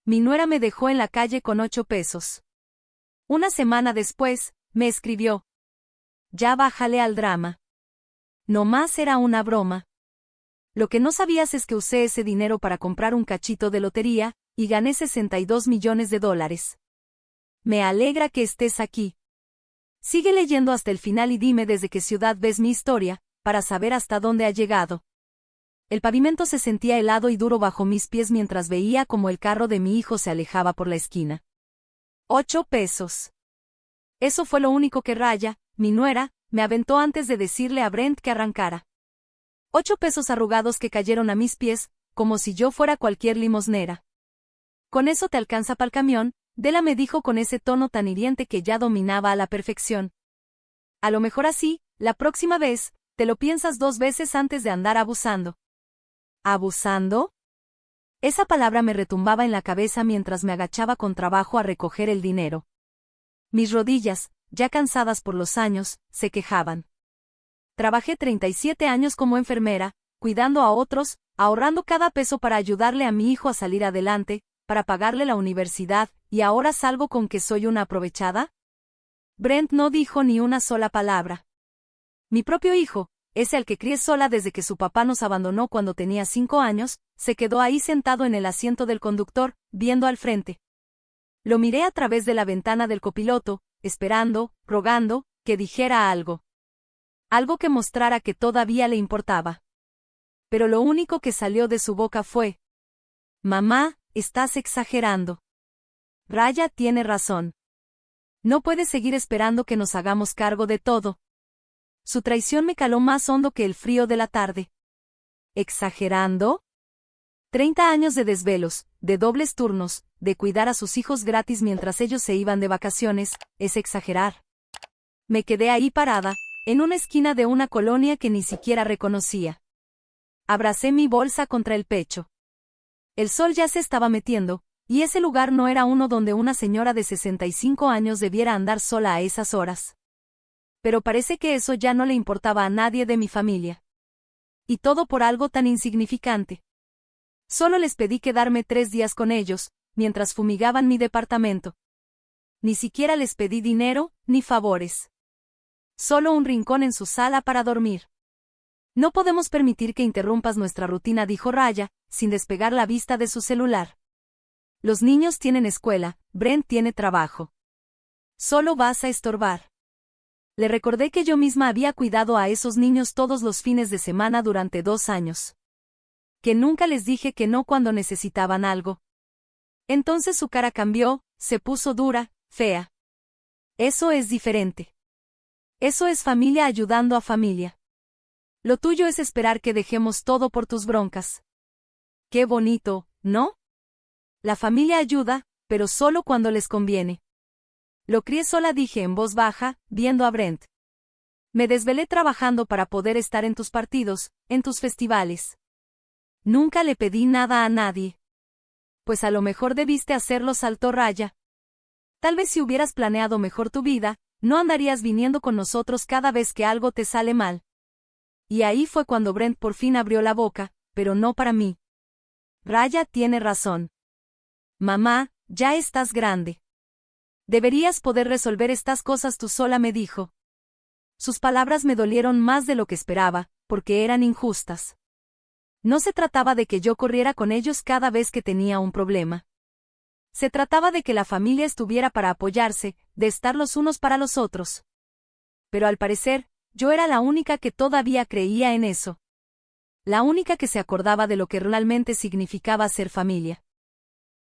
Mi nuera me dejó en la calle con 8 pesos. Una semana después, me escribió. Ya bájale al drama. Nomás era una broma. Lo que no sabías es que usé ese dinero para comprar un cachito de lotería, y gané 62 millones de dólares. Me alegra que estés aquí. Sigue leyendo hasta el final y dime desde qué ciudad ves mi historia, para saber hasta dónde ha llegado. El pavimento se sentía helado y duro bajo mis pies mientras veía cómo el carro de mi hijo se alejaba por la esquina. 8 pesos. Eso fue lo único que Raya, mi nuera, me aventó antes de decirle a Brent que arrancara. 8 pesos arrugados que cayeron a mis pies, como si yo fuera cualquier limosnera. Con eso te alcanza pa'l camión, Della me dijo con ese tono tan hiriente que ya dominaba a la perfección. A lo mejor así, la próxima vez, te lo piensas 2 veces antes de andar abusando. ¿Abusando? Esa palabra me retumbaba en la cabeza mientras me agachaba con trabajo a recoger el dinero. Mis rodillas, ya cansadas por los años, se quejaban. Trabajé 37 años como enfermera, cuidando a otros, ahorrando cada peso para ayudarle a mi hijo a salir adelante, para pagarle la universidad, ¿y ahora salgo con que soy una aprovechada? Brent no dijo ni una sola palabra. Mi propio hijo, ese al que crié sola desde que su papá nos abandonó cuando tenía 5 años, se quedó ahí sentado en el asiento del conductor, viendo al frente. Lo miré a través de la ventana del copiloto, esperando, rogando, que dijera algo. Algo que mostrara que todavía le importaba. Pero lo único que salió de su boca fue: Mamá, estás exagerando. Raya tiene razón. No puedes seguir esperando que nos hagamos cargo de todo. Su traición me caló más hondo que el frío de la tarde. ¿Exagerando? 30 años de desvelos, de dobles turnos, de cuidar a sus hijos gratis mientras ellos se iban de vacaciones, es exagerar. Me quedé ahí parada, en una esquina de una colonia que ni siquiera reconocía. Abracé mi bolsa contra el pecho. El sol ya se estaba metiendo, y ese lugar no era uno donde una señora de 65 años debiera andar sola a esas horas. Pero parece que eso ya no le importaba a nadie de mi familia. Y todo por algo tan insignificante. Solo les pedí quedarme 3 días con ellos, mientras fumigaban mi departamento. Ni siquiera les pedí dinero, ni favores. Solo un rincón en su sala para dormir. No podemos permitir que interrumpas nuestra rutina, dijo Raya, sin despegar la vista de su celular. Los niños tienen escuela, Brent tiene trabajo. Solo vas a estorbar. Le recordé que yo misma había cuidado a esos niños todos los fines de semana durante 2 años. Que nunca les dije que no cuando necesitaban algo. Entonces su cara cambió, se puso dura, fea. Eso es diferente. Eso es familia ayudando a familia. Lo tuyo es esperar que dejemos todo por tus broncas. Qué bonito, ¿no? La familia ayuda, pero solo cuando les conviene. Lo crié sola, dije en voz baja, viendo a Brent. Me desvelé trabajando para poder estar en tus partidos, en tus festivales. Nunca le pedí nada a nadie. Pues a lo mejor debiste hacerlo, saltó Raya. Tal vez si hubieras planeado mejor tu vida, no andarías viniendo con nosotros cada vez que algo te sale mal. Y ahí fue cuando Brent por fin abrió la boca, pero no para mí. Raya tiene razón. Mamá, ya estás grande. Deberías poder resolver estas cosas tú sola, me dijo. Sus palabras me dolieron más de lo que esperaba, porque eran injustas. No se trataba de que yo corriera con ellos cada vez que tenía un problema. Se trataba de que la familia estuviera para apoyarse, de estar los unos para los otros. Pero al parecer, yo era la única que todavía creía en eso. La única que se acordaba de lo que realmente significaba ser familia.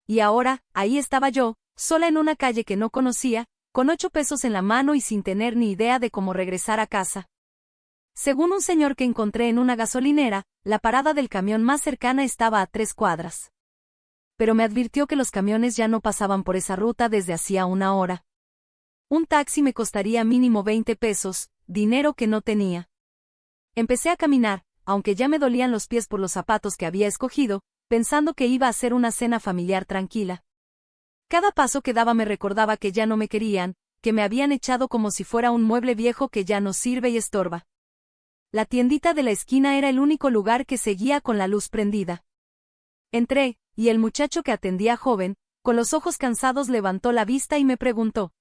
Y ahora, ahí estaba yo, sola en una calle que no conocía, con 8 pesos en la mano y sin tener ni idea de cómo regresar a casa. Según un señor que encontré en una gasolinera, la parada del camión más cercana estaba a 3 cuadras. Pero me advirtió que los camiones ya no pasaban por esa ruta desde hacía 1 hora. Un taxi me costaría mínimo 20 pesos, dinero que no tenía. Empecé a caminar, aunque ya me dolían los pies por los zapatos que había escogido, pensando que iba a ser una cena familiar tranquila. Cada paso que daba me recordaba que ya no me querían, que me habían echado como si fuera un mueble viejo que ya no sirve y estorba. La tiendita de la esquina era el único lugar que seguía con la luz prendida. Entré, y el muchacho que atendía, joven, con los ojos cansados levantó la vista y me preguntó.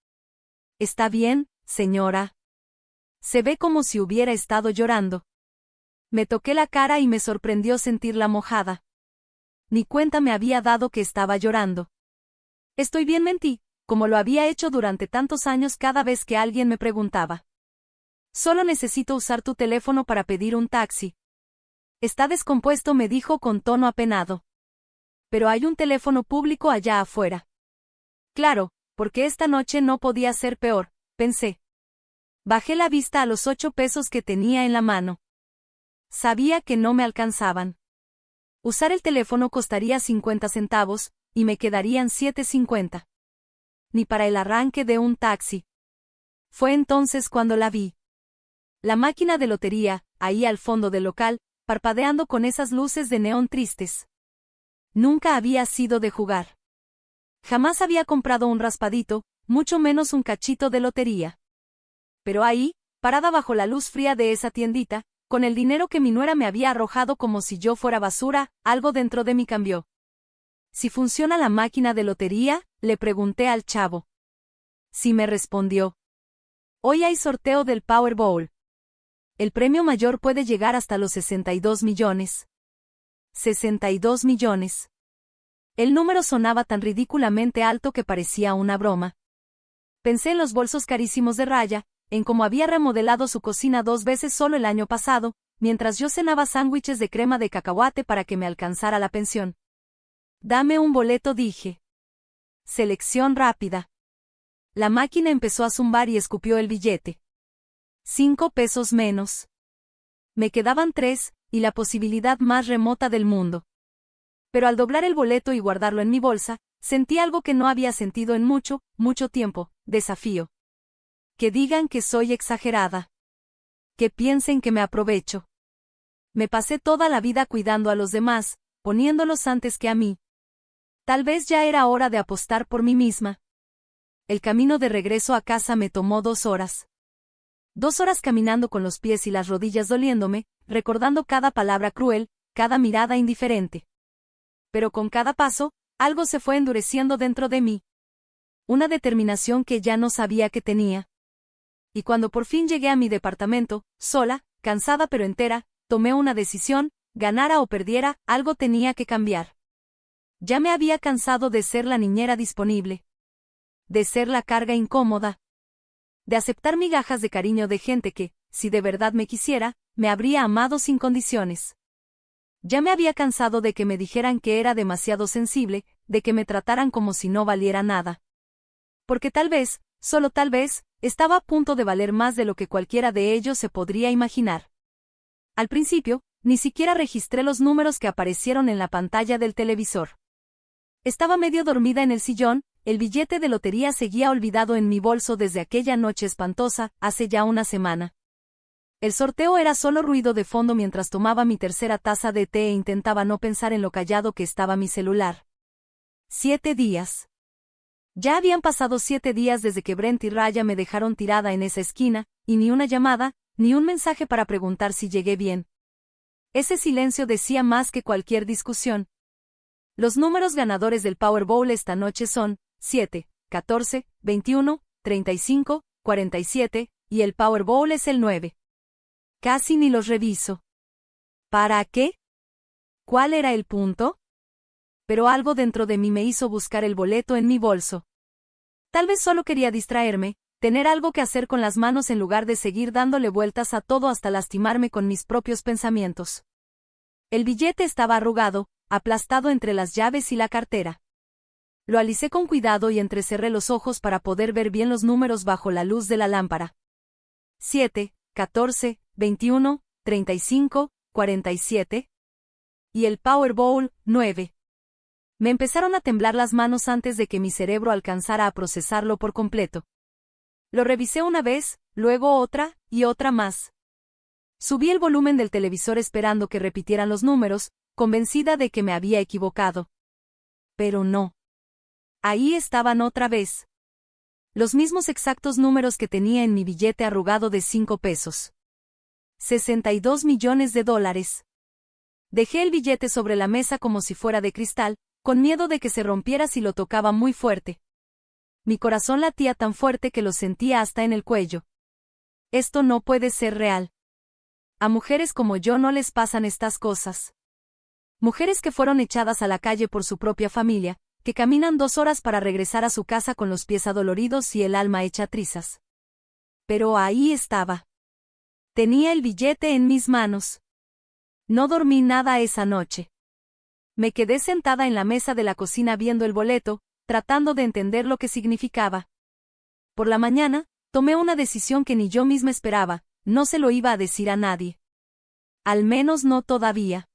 ¿Está bien, señora? Se ve como si hubiera estado llorando. Me toqué la cara y me sorprendió sentirla mojada. Ni cuenta me había dado que estaba llorando. Estoy bien, mentí, como lo había hecho durante tantos años cada vez que alguien me preguntaba. Solo necesito usar tu teléfono para pedir un taxi. Está descompuesto, me dijo con tono apenado. Pero hay un teléfono público allá afuera. Claro, porque esta noche no podía ser peor, pensé. Bajé la vista a los 8 pesos que tenía en la mano. Sabía que no me alcanzaban. Usar el teléfono costaría 50 centavos, y me quedarían 7.50. Ni para el arranque de un taxi. Fue entonces cuando la vi. La máquina de lotería, ahí al fondo del local, parpadeando con esas luces de neón tristes. Nunca había sido de jugar. Jamás había comprado un raspadito, mucho menos un cachito de lotería. Pero ahí, parada bajo la luz fría de esa tiendita, con el dinero que mi nuera me había arrojado como si yo fuera basura, algo dentro de mí cambió. ¿Si funciona la máquina de lotería?, le pregunté al chavo. Sí, me respondió. Hoy hay sorteo del Powerball. El premio mayor puede llegar hasta los 62 millones. 62 millones. El número sonaba tan ridículamente alto que parecía una broma. Pensé en los bolsos carísimos de Raya, en cómo había remodelado su cocina 2 veces solo el año pasado, mientras yo cenaba sándwiches de crema de cacahuate para que me alcanzara la pensión. Dame un boleto, dije. Selección rápida. La máquina empezó a zumbar y escupió el billete. 5 pesos menos. Me quedaban 3, y la posibilidad más remota del mundo. Pero al doblar el boleto y guardarlo en mi bolsa, sentí algo que no había sentido en mucho, mucho tiempo: desafío. Que digan que soy exagerada. Que piensen que me aprovecho. Me pasé toda la vida cuidando a los demás, poniéndolos antes que a mí. Tal vez ya era hora de apostar por mí misma. El camino de regreso a casa me tomó 2 horas. 2 horas caminando con los pies y las rodillas doliéndome, recordando cada palabra cruel, cada mirada indiferente. Pero con cada paso, algo se fue endureciendo dentro de mí. Una determinación que ya no sabía que tenía. Y cuando por fin llegué a mi departamento, sola, cansada pero entera, tomé una decisión: ganara o perdiera, algo tenía que cambiar. Ya me había cansado de ser la niñera disponible. De ser la carga incómoda. De aceptar migajas de cariño de gente que, si de verdad me quisiera, me habría amado sin condiciones. Ya me había cansado de que me dijeran que era demasiado sensible, de que me trataran como si no valiera nada. Porque tal vez, solo tal vez, estaba a punto de valer más de lo que cualquiera de ellos se podría imaginar. Al principio, ni siquiera registré los números que aparecieron en la pantalla del televisor. Estaba medio dormida en el sillón, el billete de lotería seguía olvidado en mi bolso desde aquella noche espantosa, hace ya una semana. El sorteo era solo ruido de fondo mientras tomaba mi tercera taza de té e intentaba no pensar en lo callado que estaba mi celular. 7 días. Ya habían pasado 7 días desde que Brent y Raya me dejaron tirada en esa esquina, y ni una llamada, ni un mensaje para preguntar si llegué bien. Ese silencio decía más que cualquier discusión. Los números ganadores del Powerball esta noche son 7, 14, 21, 35, 47, y el Powerball es el 9. Casi ni los reviso. ¿Para qué? ¿Cuál era el punto? Pero algo dentro de mí me hizo buscar el boleto en mi bolso. Tal vez solo quería distraerme, tener algo que hacer con las manos en lugar de seguir dándole vueltas a todo hasta lastimarme con mis propios pensamientos. El billete estaba arrugado, aplastado entre las llaves y la cartera. Lo alicé con cuidado y entrecerré los ojos para poder ver bien los números bajo la luz de la lámpara. 7, 14, 21, 35, 47. Y el Powerball, 9. Me empezaron a temblar las manos antes de que mi cerebro alcanzara a procesarlo por completo. Lo revisé una vez, luego otra, y otra más. Subí el volumen del televisor esperando que repitieran los números, convencida de que me había equivocado. Pero no. Ahí estaban otra vez. Los mismos exactos números que tenía en mi billete arrugado de 5 pesos. 62 millones de dólares. Dejé el billete sobre la mesa como si fuera de cristal, con miedo de que se rompiera si lo tocaba muy fuerte. Mi corazón latía tan fuerte que lo sentía hasta en el cuello. Esto no puede ser real. A mujeres como yo no les pasan estas cosas. Mujeres que fueron echadas a la calle por su propia familia, que caminan 2 horas para regresar a su casa con los pies adoloridos y el alma hecha trizas. Pero ahí estaba. Tenía el billete en mis manos. No dormí nada esa noche. Me quedé sentada en la mesa de la cocina viendo el boleto, tratando de entender lo que significaba. Por la mañana, tomé una decisión que ni yo misma esperaba, no se lo iba a decir a nadie. Al menos no todavía.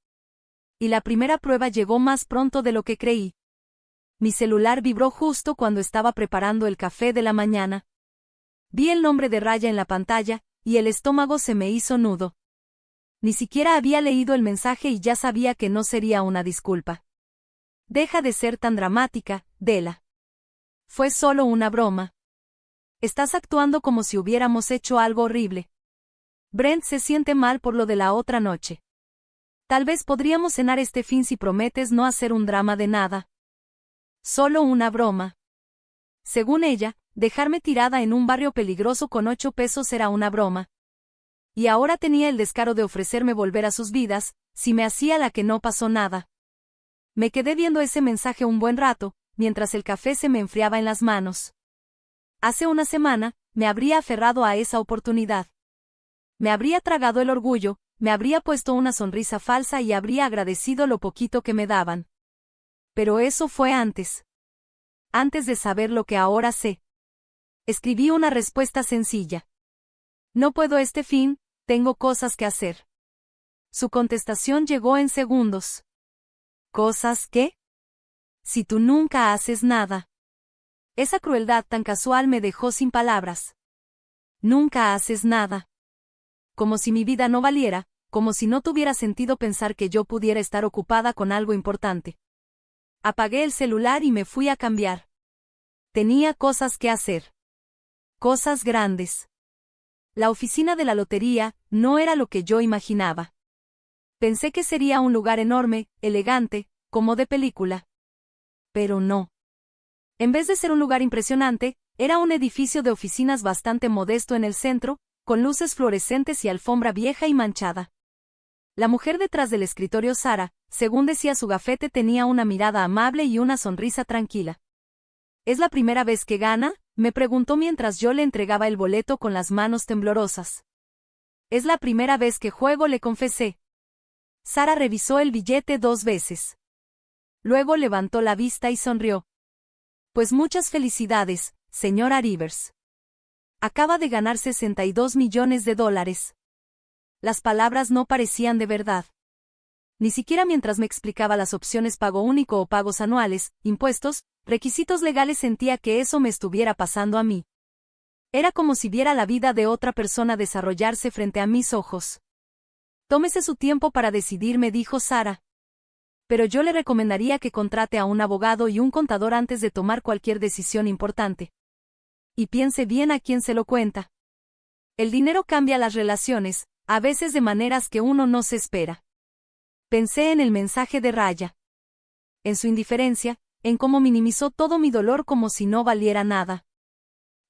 Y la primera prueba llegó más pronto de lo que creí. Mi celular vibró justo cuando estaba preparando el café de la mañana. Vi el nombre de Raya en la pantalla, y el estómago se me hizo nudo. Ni siquiera había leído el mensaje y ya sabía que no sería una disculpa. Deja de ser tan dramática, Della. Fue solo una broma. Estás actuando como si hubiéramos hecho algo horrible. Brent se siente mal por lo de la otra noche. Tal vez podríamos cenar este fin si prometes no hacer un drama de nada. Solo una broma. Según ella, dejarme tirada en un barrio peligroso con 8 pesos era una broma. Y ahora tenía el descaro de ofrecerme volver a sus vidas, si me hacía la que no pasó nada. Me quedé viendo ese mensaje un buen rato, mientras el café se me enfriaba en las manos. Hace una semana, me habría aferrado a esa oportunidad. Me habría tragado el orgullo, me habría puesto una sonrisa falsa y habría agradecido lo poquito que me daban. Pero eso fue antes. Antes de saber lo que ahora sé. Escribí una respuesta sencilla. No puedo este fin, tengo cosas que hacer. Su contestación llegó en segundos. ¿Cosas qué? Si tú nunca haces nada. Esa crueldad tan casual me dejó sin palabras. Nunca haces nada. Como si mi vida no valiera, como si no tuviera sentido pensar que yo pudiera estar ocupada con algo importante. Apagué el celular y me fui a cambiar. Tenía cosas que hacer. Cosas grandes. La oficina de la lotería no era lo que yo imaginaba. Pensé que sería un lugar enorme, elegante, como de película. Pero no. En vez de ser un lugar impresionante, era un edificio de oficinas bastante modesto en el centro, con luces fluorescentes y alfombra vieja y manchada. La mujer detrás del escritorio, Sara, según decía su gafete, tenía una mirada amable y una sonrisa tranquila. ¿Es la primera vez que gana?, me preguntó mientras yo le entregaba el boleto con las manos temblorosas. Es la primera vez que juego, le confesé. Sara revisó el billete 2 veces. Luego levantó la vista y sonrió. Pues muchas felicidades, señora Rivers. Acaba de ganar $62 millones. Las palabras no parecían de verdad. Ni siquiera mientras me explicaba las opciones pago único o pagos anuales, impuestos, requisitos legales, sentía que eso me estuviera pasando a mí. Era como si viera la vida de otra persona desarrollarse frente a mis ojos. Tómese su tiempo para decidir, me dijo Sara. Pero yo le recomendaría que contrate a un abogado y un contador antes de tomar cualquier decisión importante. Y piense bien a quién se lo cuenta. El dinero cambia las relaciones, a veces de maneras que uno no se espera. Pensé en el mensaje de Raya. En su indiferencia, en cómo minimizó todo mi dolor como si no valiera nada.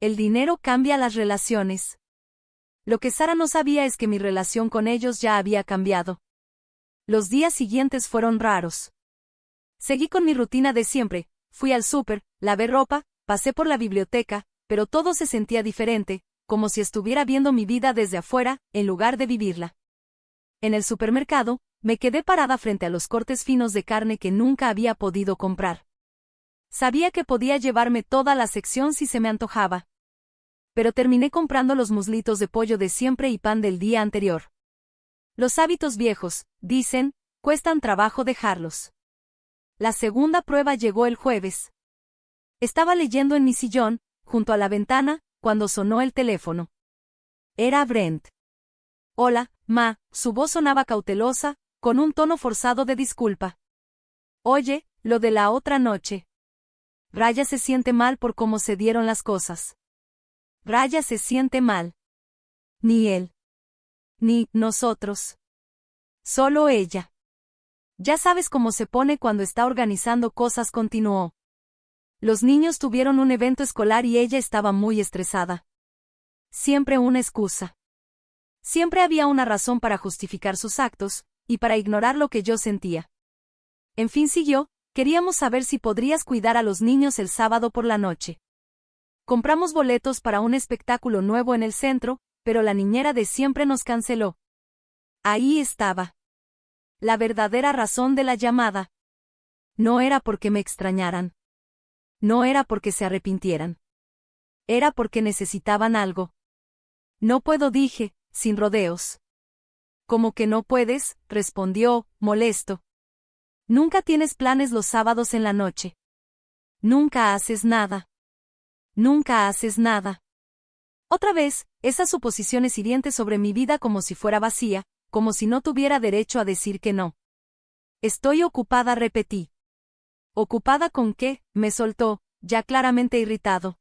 El dinero cambia las relaciones. Lo que Sara no sabía es que mi relación con ellos ya había cambiado. Los días siguientes fueron raros. Seguí con mi rutina de siempre, fui al súper, lavé ropa, pasé por la biblioteca, pero todo se sentía diferente, como si estuviera viendo mi vida desde afuera, en lugar de vivirla. En el supermercado, me quedé parada frente a los cortes finos de carne que nunca había podido comprar. Sabía que podía llevarme toda la sección si se me antojaba. Pero terminé comprando los muslitos de pollo de siempre y pan del día anterior. Los hábitos viejos, dicen, cuestan trabajo dejarlos. La segunda prueba llegó el jueves. Estaba leyendo en mi sillón, junto a la ventana, cuando sonó el teléfono. Era Brent. Hola, ma, su voz sonaba cautelosa, con un tono forzado de disculpa. Oye, lo de la otra noche. Raya se siente mal por cómo se dieron las cosas. Raya se siente mal. Ni él. Ni nosotros. Solo ella. Ya sabes cómo se pone cuando está organizando cosas, continuó. Los niños tuvieron un evento escolar y ella estaba muy estresada. Siempre una excusa. Siempre había una razón para justificar sus actos, y para ignorar lo que yo sentía. En fin, siguió, queríamos saber si podrías cuidar a los niños el sábado por la noche. Compramos boletos para un espectáculo nuevo en el centro, pero la niñera de siempre nos canceló. Ahí estaba. La verdadera razón de la llamada. No era porque me extrañaran. No era porque se arrepintieran. Era porque necesitaban algo. No puedo, dije, sin rodeos. ¿Cómo que no puedes?, respondió, molesto. Nunca tienes planes los sábados en la noche. Nunca haces nada. Nunca haces nada. Otra vez, esas suposiciones hirientes sobre mi vida como si fuera vacía, como si no tuviera derecho a decir que no. Estoy ocupada, repetí. ¿Ocupada con qué?, me soltó, ya claramente irritado.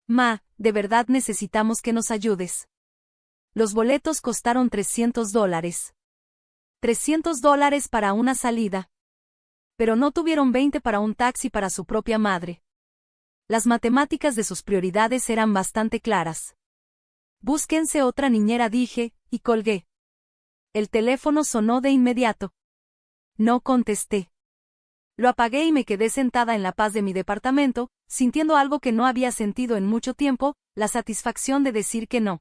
Ma, de verdad necesitamos que nos ayudes. Los boletos costaron $300. $300 para una salida. Pero no tuvieron 20 para un taxi para su propia madre. Las matemáticas de sus prioridades eran bastante claras. Búsquense otra niñera, dije, y colgué. El teléfono sonó de inmediato. No contesté. Lo apagué y me quedé sentada en la paz de mi departamento, sintiendo algo que no había sentido en mucho tiempo, la satisfacción de decir que no.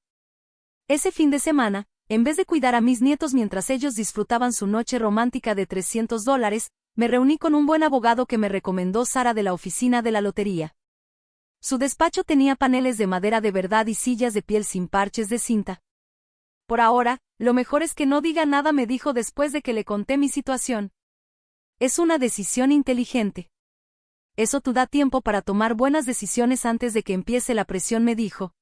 Ese fin de semana, en vez de cuidar a mis nietos mientras ellos disfrutaban su noche romántica de $300, me reuní con un buen abogado que me recomendó Sara de la oficina de la lotería. Su despacho tenía paneles de madera de verdad y sillas de piel sin parches de cinta. Por ahora, lo mejor es que no diga nada, me dijo después de que le conté mi situación. Es una decisión inteligente. Eso te da tiempo para tomar buenas decisiones antes de que empiece la presión, me dijo.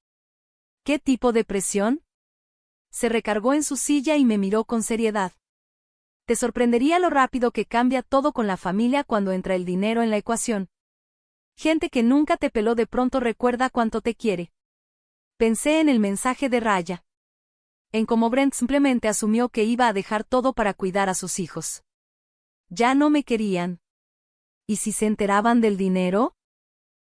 ¿Qué tipo de presión? Se recargó en su silla y me miró con seriedad. Te sorprendería lo rápido que cambia todo con la familia cuando entra el dinero en la ecuación. Gente que nunca te peló de pronto recuerda cuánto te quiere. Pensé en el mensaje de Raya. En cómo Brent simplemente asumió que iba a dejar todo para cuidar a sus hijos. Ya no me querían. ¿Y si se enteraban del dinero?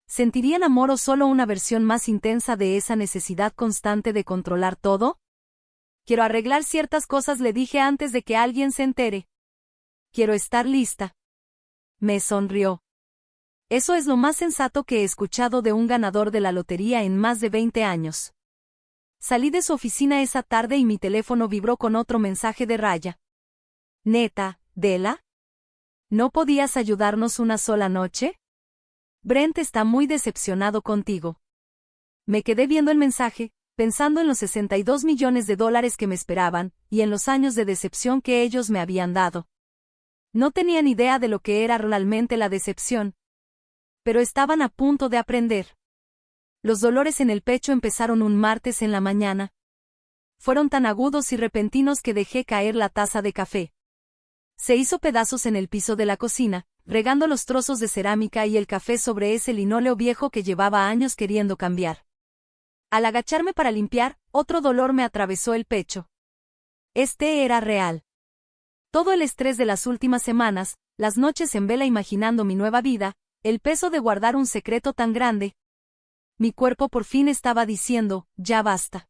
¿Sentirían amor o solo una versión más intensa de esa necesidad constante de controlar todo? Quiero arreglar ciertas cosas, le dije antes de que alguien se entere. Quiero estar lista. Me sonrió. Eso es lo más sensato que he escuchado de un ganador de la lotería en más de 20 años. Salí de su oficina esa tarde y mi teléfono vibró con otro mensaje de Raya. Neta, Dela. ¿No podías ayudarnos una sola noche? Brent está muy decepcionado contigo. Me quedé viendo el mensaje, pensando en los $62 millones que me esperaban, y en los años de decepción que ellos me habían dado. No tenían idea de lo que era realmente la decepción. Pero estaban a punto de aprender. Los dolores en el pecho empezaron un martes en la mañana. Fueron tan agudos y repentinos que dejé caer la taza de café. Se hizo pedazos en el piso de la cocina, regando los trozos de cerámica y el café sobre ese linóleo viejo que llevaba años queriendo cambiar. Al agacharme para limpiar, otro dolor me atravesó el pecho. Este era real. Todo el estrés de las últimas semanas, las noches en vela imaginando mi nueva vida, el peso de guardar un secreto tan grande. Mi cuerpo por fin estaba diciendo, ya basta.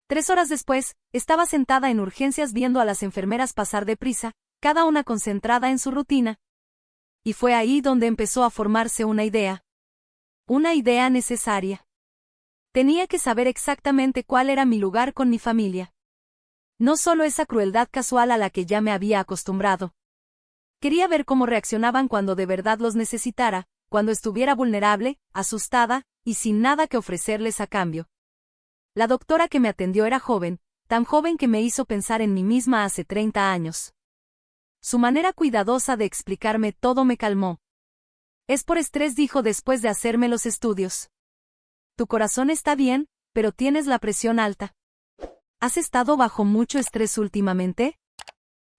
3 horas después, estaba sentada en urgencias viendo a las enfermeras pasar deprisa, cada una concentrada en su rutina. Y fue ahí donde empezó a formarse una idea. Una idea necesaria. Tenía que saber exactamente cuál era mi lugar con mi familia. No solo esa crueldad casual a la que ya me había acostumbrado. Quería ver cómo reaccionaban cuando de verdad los necesitara, cuando estuviera vulnerable, asustada, y sin nada que ofrecerles a cambio. La doctora que me atendió era joven, tan joven que me hizo pensar en mí misma hace 30 años. Su manera cuidadosa de explicarme todo me calmó. Es por estrés, dijo después de hacerme los estudios. Tu corazón está bien, pero tienes la presión alta. ¿Has estado bajo mucho estrés últimamente?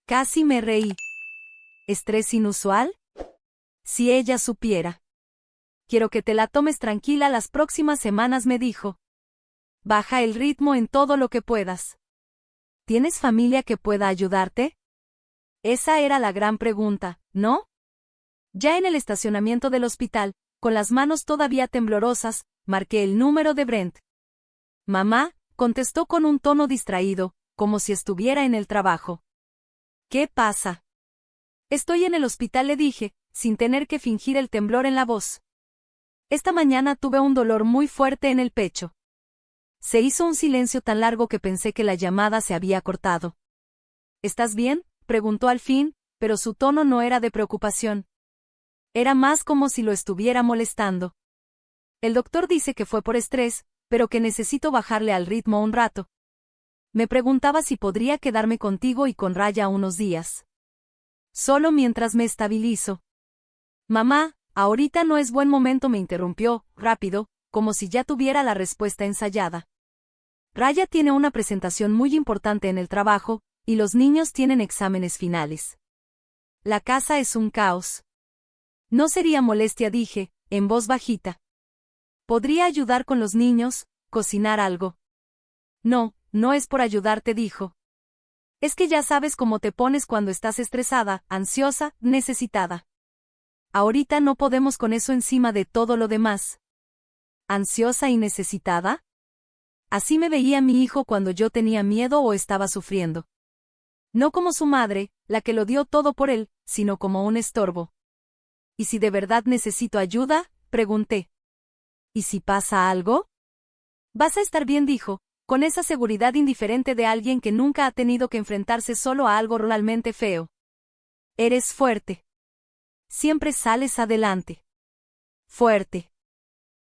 Casi me reí. ¿Estrés inusual? Si ella supiera. Quiero que te la tomes tranquila las próximas semanas, me dijo. Baja el ritmo en todo lo que puedas. ¿Tienes familia que pueda ayudarte? Esa era la gran pregunta, ¿no? Ya en el estacionamiento del hospital, con las manos todavía temblorosas, marqué el número de Brent. Mamá, contestó con un tono distraído, como si estuviera en el trabajo. ¿Qué pasa? Estoy en el hospital, le dije, sin tener que fingir el temblor en la voz. Esta mañana tuve un dolor muy fuerte en el pecho. Se hizo un silencio tan largo que pensé que la llamada se había cortado. ¿Estás bien?, preguntó al fin, pero su tono no era de preocupación. Era más como si lo estuviera molestando. El doctor dice que fue por estrés, pero que necesito bajarle al ritmo un rato. Me preguntaba si podría quedarme contigo y con Raya unos días. Solo mientras me estabilizo. Mamá, ahorita no es buen momento, me interrumpió, rápido, como si ya tuviera la respuesta ensayada. Raya tiene una presentación muy importante en el trabajo, y los niños tienen exámenes finales. La casa es un caos. No sería molestia, dije, en voz bajita. ¿Podría ayudar con los niños, cocinar algo? No, no es por ayudarte, dijo. Es que ya sabes cómo te pones cuando estás estresada, ansiosa, necesitada. Ahorita no podemos con eso encima de todo lo demás. ¿Ansiosa y necesitada? Así me veía mi hijo cuando yo tenía miedo o estaba sufriendo. No como su madre, la que lo dio todo por él, sino como un estorbo. ¿Y si de verdad necesito ayuda?, pregunté. ¿Y si pasa algo? Vas a estar bien, dijo, con esa seguridad indiferente de alguien que nunca ha tenido que enfrentarse solo a algo realmente feo. Eres fuerte. Siempre sales adelante. Fuerte.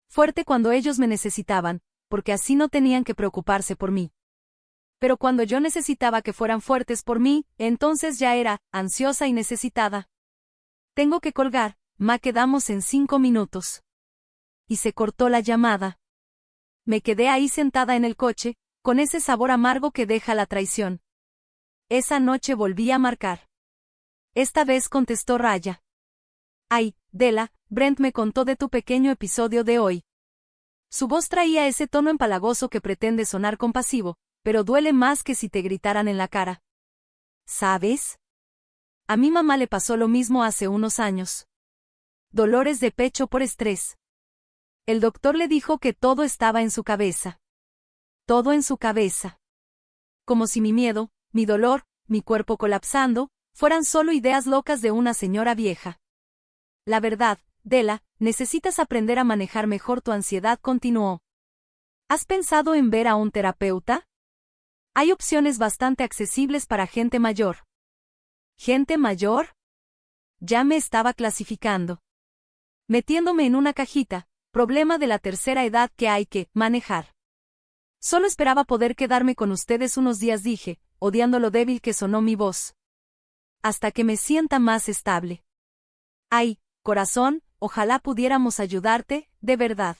Fuerte cuando ellos me necesitaban, porque así no tenían que preocuparse por mí. Pero cuando yo necesitaba que fueran fuertes por mí, entonces ya era ansiosa y necesitada. Tengo que colgar, ma, quedamos en 5 minutos. Y se cortó la llamada. Me quedé ahí sentada en el coche, con ese sabor amargo que deja la traición. Esa noche volví a marcar. Esta vez contestó Raya. Ay, Dela, Brent me contó de tu pequeño episodio de hoy. Su voz traía ese tono empalagoso que pretende sonar compasivo, pero duele más que si te gritaran en la cara. ¿Sabes? A mi mamá le pasó lo mismo hace unos años. Dolores de pecho por estrés. El doctor le dijo que todo estaba en su cabeza. Todo en su cabeza. Como si mi miedo, mi dolor, mi cuerpo colapsando, fueran solo ideas locas de una señora vieja. La verdad, Dela, necesitas aprender a manejar mejor tu ansiedad, continuó. ¿Has pensado en ver a un terapeuta? Hay opciones bastante accesibles para gente mayor. ¿Gente mayor? Ya me estaba clasificando. Metiéndome en una cajita, problema de la tercera edad que hay que manejar. Solo esperaba poder quedarme con ustedes unos días, dije, odiando lo débil que sonó mi voz. Hasta que me sienta más estable. Ay, corazón, ojalá pudiéramos ayudarte, de verdad.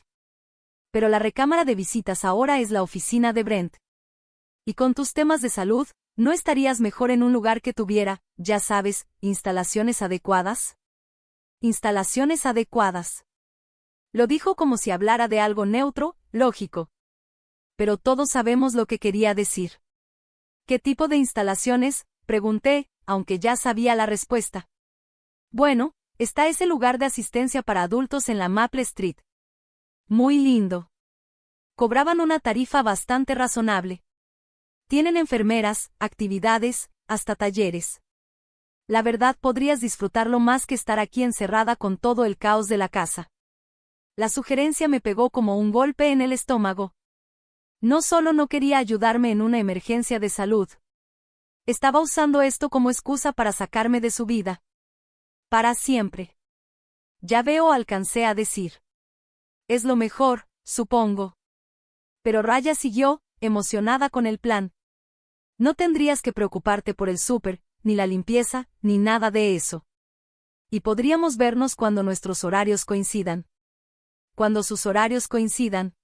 Pero la recámara de visitas ahora es la oficina de Brent. Y con tus temas de salud, ¿no estarías mejor en un lugar que tuviera, ya sabes, instalaciones adecuadas? Instalaciones adecuadas. Lo dijo como si hablara de algo neutro, lógico. Pero todos sabemos lo que quería decir. ¿Qué tipo de instalaciones?, pregunté, aunque ya sabía la respuesta. Bueno, está ese lugar de asistencia para adultos en la Maple Street. Muy lindo. Cobraban una tarifa bastante razonable. Tienen enfermeras, actividades, hasta talleres. La verdad, podrías disfrutarlo más que estar aquí encerrada con todo el caos de la casa. La sugerencia me pegó como un golpe en el estómago. No solo no quería ayudarme en una emergencia de salud. Estaba usando esto como excusa para sacarme de su vida. Para siempre. Ya veo, alcancé a decir. Es lo mejor, supongo. Pero Raya siguió, emocionada con el plan. No tendrías que preocuparte por el súper, ni la limpieza, ni nada de eso. Y podríamos vernos cuando nuestros horarios coincidan. Cuando sus horarios coincidan.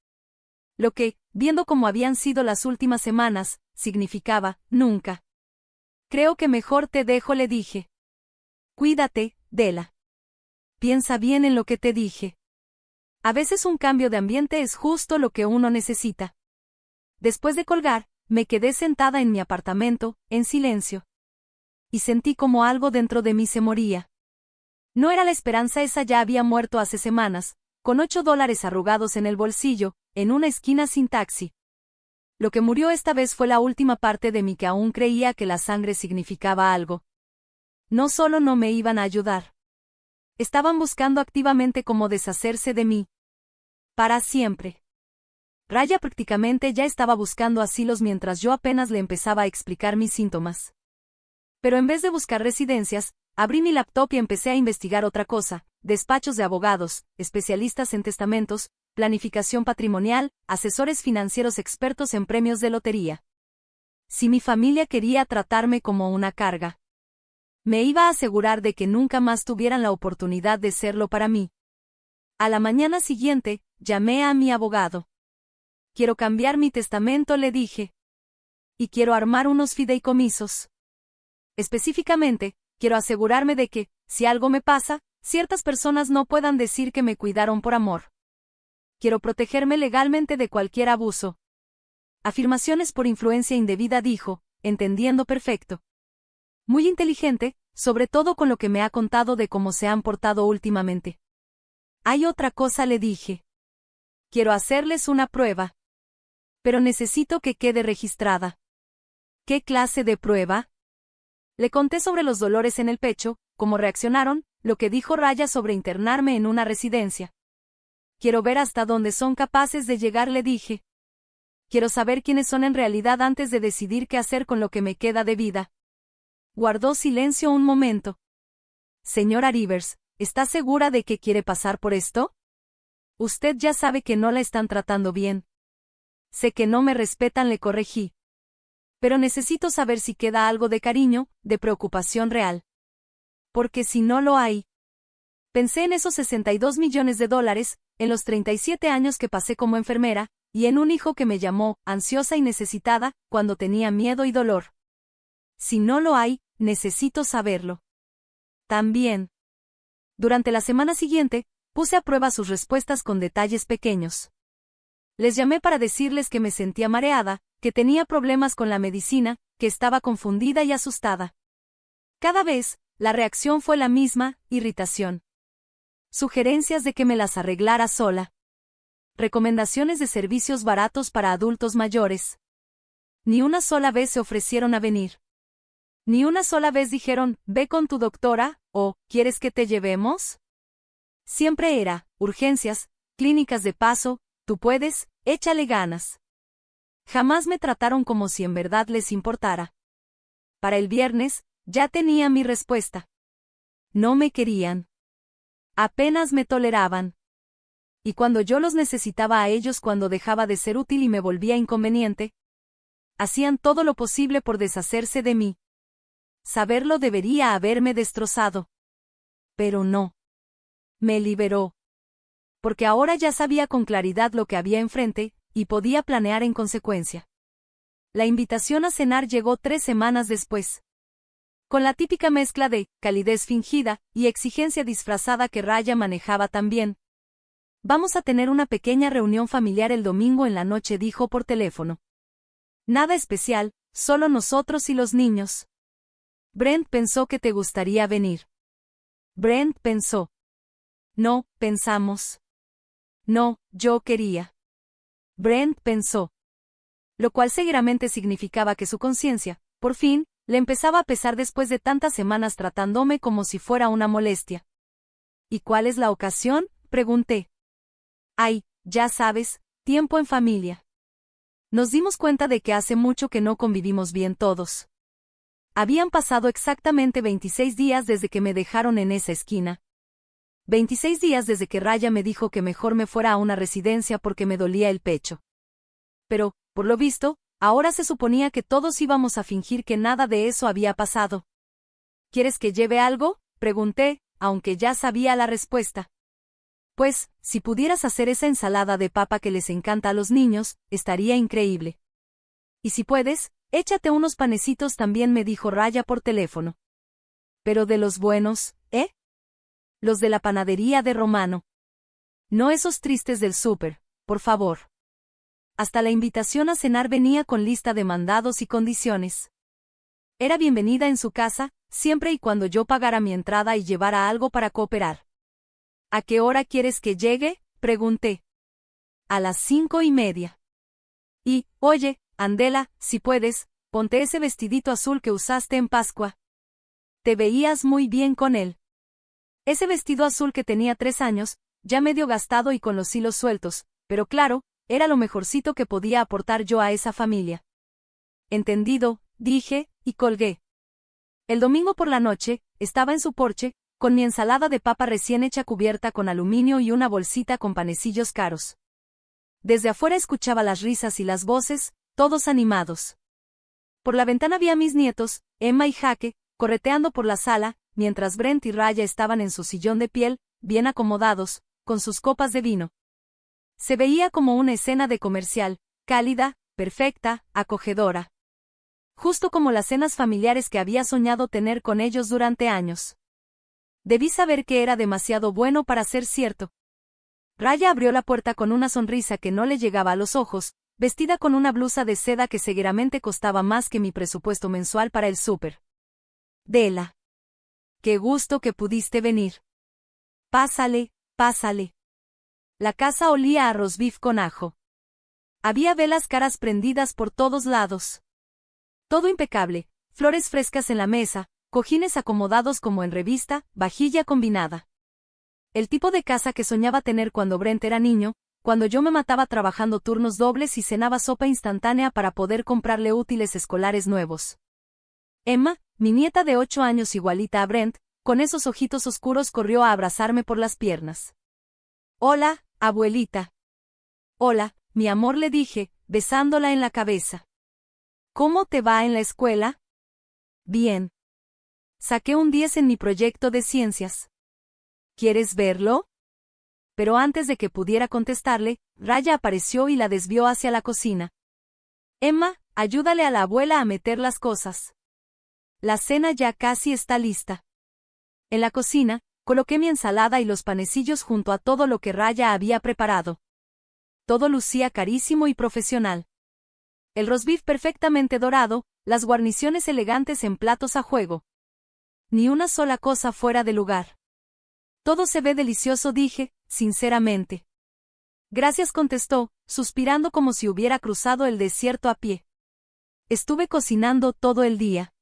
Lo que, viendo cómo habían sido las últimas semanas, significaba, nunca. Creo que mejor te dejo, le dije. Cuídate, Dela. Piensa bien en lo que te dije. A veces un cambio de ambiente es justo lo que uno necesita. Después de colgar, me quedé sentada en mi apartamento, en silencio. y sentí como algo dentro de mí se moría. No era la esperanza, esa ya había muerto hace semanas, con $8 arrugados en el bolsillo, en una esquina sin taxi. Lo que murió esta vez fue la última parte de mí que aún creía que la sangre significaba algo. No solo no me iban a ayudar. Estaban buscando activamente cómo deshacerse de mí. Para siempre. Raya prácticamente ya estaba buscando asilos mientras yo apenas le empezaba a explicar mis síntomas. Pero en vez de buscar residencias, abrí mi laptop y empecé a investigar otra cosa: despachos de abogados, especialistas en testamentos, planificación patrimonial, asesores financieros expertos en premios de lotería. Si mi familia quería tratarme como una carga, me iba a asegurar de que nunca más tuvieran la oportunidad de serlo para mí. A la mañana siguiente, llamé a mi abogado. Quiero cambiar mi testamento, le dije. Y quiero armar unos fideicomisos. Específicamente, quiero asegurarme de que, si algo me pasa, ciertas personas no puedan decir que me cuidaron por amor. Quiero protegerme legalmente de cualquier abuso. Afirmaciones por influencia indebida, dijo, entendiendo perfecto. Muy inteligente, sobre todo con lo que me ha contado de cómo se han portado últimamente. Hay otra cosa, le dije. Quiero hacerles una prueba. Pero necesito que quede registrada. ¿Qué clase de prueba? Le conté sobre los dolores en el pecho, cómo reaccionaron, lo que dijo Raya sobre internarme en una residencia. Quiero ver hasta dónde son capaces de llegar, le dije. Quiero saber quiénes son en realidad antes de decidir qué hacer con lo que me queda de vida. Guardó silencio un momento. Señora Rivers, ¿está segura de que quiere pasar por esto? Usted ya sabe que no la están tratando bien. Sé que no me respetan, le corregí. Pero necesito saber si queda algo de cariño, de preocupación real. Porque si no lo hay. Pensé en esos $62 millones, en los 37 años que pasé como enfermera, y en un hijo que me llamó, ansiosa y necesitada, cuando tenía miedo y dolor. Si no lo hay, necesito saberlo. También. Durante la semana siguiente, puse a prueba sus respuestas con detalles pequeños. Les llamé para decirles que me sentía mareada, que tenía problemas con la medicina, que estaba confundida y asustada. Cada vez, la reacción fue la misma: irritación. Sugerencias de que me las arreglara sola. Recomendaciones de servicios baratos para adultos mayores. Ni una sola vez se ofrecieron a venir. Ni una sola vez dijeron, ve con tu doctora, o, ¿quieres que te llevemos? Siempre era, urgencias, clínicas de paso, tú puedes, échale ganas. Jamás me trataron como si en verdad les importara. Para el viernes, ya tenía mi respuesta. No me querían. Apenas me toleraban. Y cuando yo los necesitaba a ellos, cuando dejaba de ser útil y me volvía inconveniente, hacían todo lo posible por deshacerse de mí. Saberlo debería haberme destrozado. Pero no. Me liberó. Porque ahora ya sabía con claridad lo que había enfrente, y podía planear en consecuencia. La invitación a cenar llegó 3 semanas después. Con la típica mezcla de calidez fingida y exigencia disfrazada que Raya manejaba también. Vamos a tener una pequeña reunión familiar el domingo en la noche, dijo por teléfono. Nada especial, solo nosotros y los niños. Brent pensó que te gustaría venir. Brent pensó. No, pensamos. No, yo quería. Brent pensó. Lo cual seguramente significaba que su conciencia, por fin, le empezaba a pesar después de tantas semanas tratándome como si fuera una molestia. ¿Y cuál es la ocasión?, pregunté. Ay, ya sabes, tiempo en familia. Nos dimos cuenta de que hace mucho que no convivimos bien todos. Habían pasado exactamente 26 días desde que me dejaron en esa esquina. 26 días desde que Raya me dijo que mejor me fuera a una residencia porque me dolía el pecho. Pero, por lo visto, ahora se suponía que todos íbamos a fingir que nada de eso había pasado. ¿Quieres que lleve algo?, pregunté, aunque ya sabía la respuesta. Pues, si pudieras hacer esa ensalada de papa que les encanta a los niños, estaría increíble. Y si puedes, échate unos panecitos también, me dijo Raya por teléfono. Pero de los buenos, ¿eh? Los de la panadería de Romano. No esos tristes del súper, por favor. Hasta la invitación a cenar venía con lista de mandados y condiciones. Era bienvenida en su casa, siempre y cuando yo pagara mi entrada y llevara algo para cooperar. ¿A qué hora quieres que llegue?, pregunté. A las 5:30. Y, oye, Andela, si puedes, ponte ese vestidito azul que usaste en Pascua. Te veías muy bien con él. Ese vestido azul que tenía 3 años, ya medio gastado y con los hilos sueltos, pero claro, era lo mejorcito que podía aportar yo a esa familia. Entendido, dije, y colgué. El domingo por la noche, estaba en su porche, con mi ensalada de papa recién hecha cubierta con aluminio y una bolsita con panecillos caros. Desde afuera escuchaba las risas y las voces, todos animados. Por la ventana vi a mis nietos, Emma y Jaque, correteando por la sala, mientras Brent y Raya estaban en su sillón de piel, bien acomodados, con sus copas de vino. Se veía como una escena de comercial, cálida, perfecta, acogedora. Justo como las cenas familiares que había soñado tener con ellos durante años. Debí saber que era demasiado bueno para ser cierto. Raya abrió la puerta con una sonrisa que no le llegaba a los ojos, vestida con una blusa de seda que seguramente costaba más que mi presupuesto mensual para el súper. Dela. Qué gusto que pudiste venir. Pásale, pásale. La casa olía a roast beef con ajo. Había velas caras prendidas por todos lados. Todo impecable, flores frescas en la mesa, cojines acomodados como en revista, vajilla combinada. El tipo de casa que soñaba tener cuando Brent era niño, cuando yo me mataba trabajando turnos dobles y cenaba sopa instantánea para poder comprarle útiles escolares nuevos. Emma, mi nieta de 8 años igualita a Brent, con esos ojitos oscuros corrió a abrazarme por las piernas. Hola, abuelita. Hola, mi amor, le dije, besándola en la cabeza. ¿Cómo te va en la escuela? Bien. Saqué un 10 en mi proyecto de ciencias. ¿Quieres verlo? Pero antes de que pudiera contestarle, Raya apareció y la desvió hacia la cocina. Emma, ayúdale a la abuela a meter las cosas. La cena ya casi está lista. En la cocina, coloqué mi ensalada y los panecillos junto a todo lo que Raya había preparado. Todo lucía carísimo y profesional. El roast beef perfectamente dorado, las guarniciones elegantes en platos a juego. Ni una sola cosa fuera de lugar. Todo se ve delicioso, dije, sinceramente. Gracias, contestó, suspirando como si hubiera cruzado el desierto a pie. Estuve cocinando todo el día.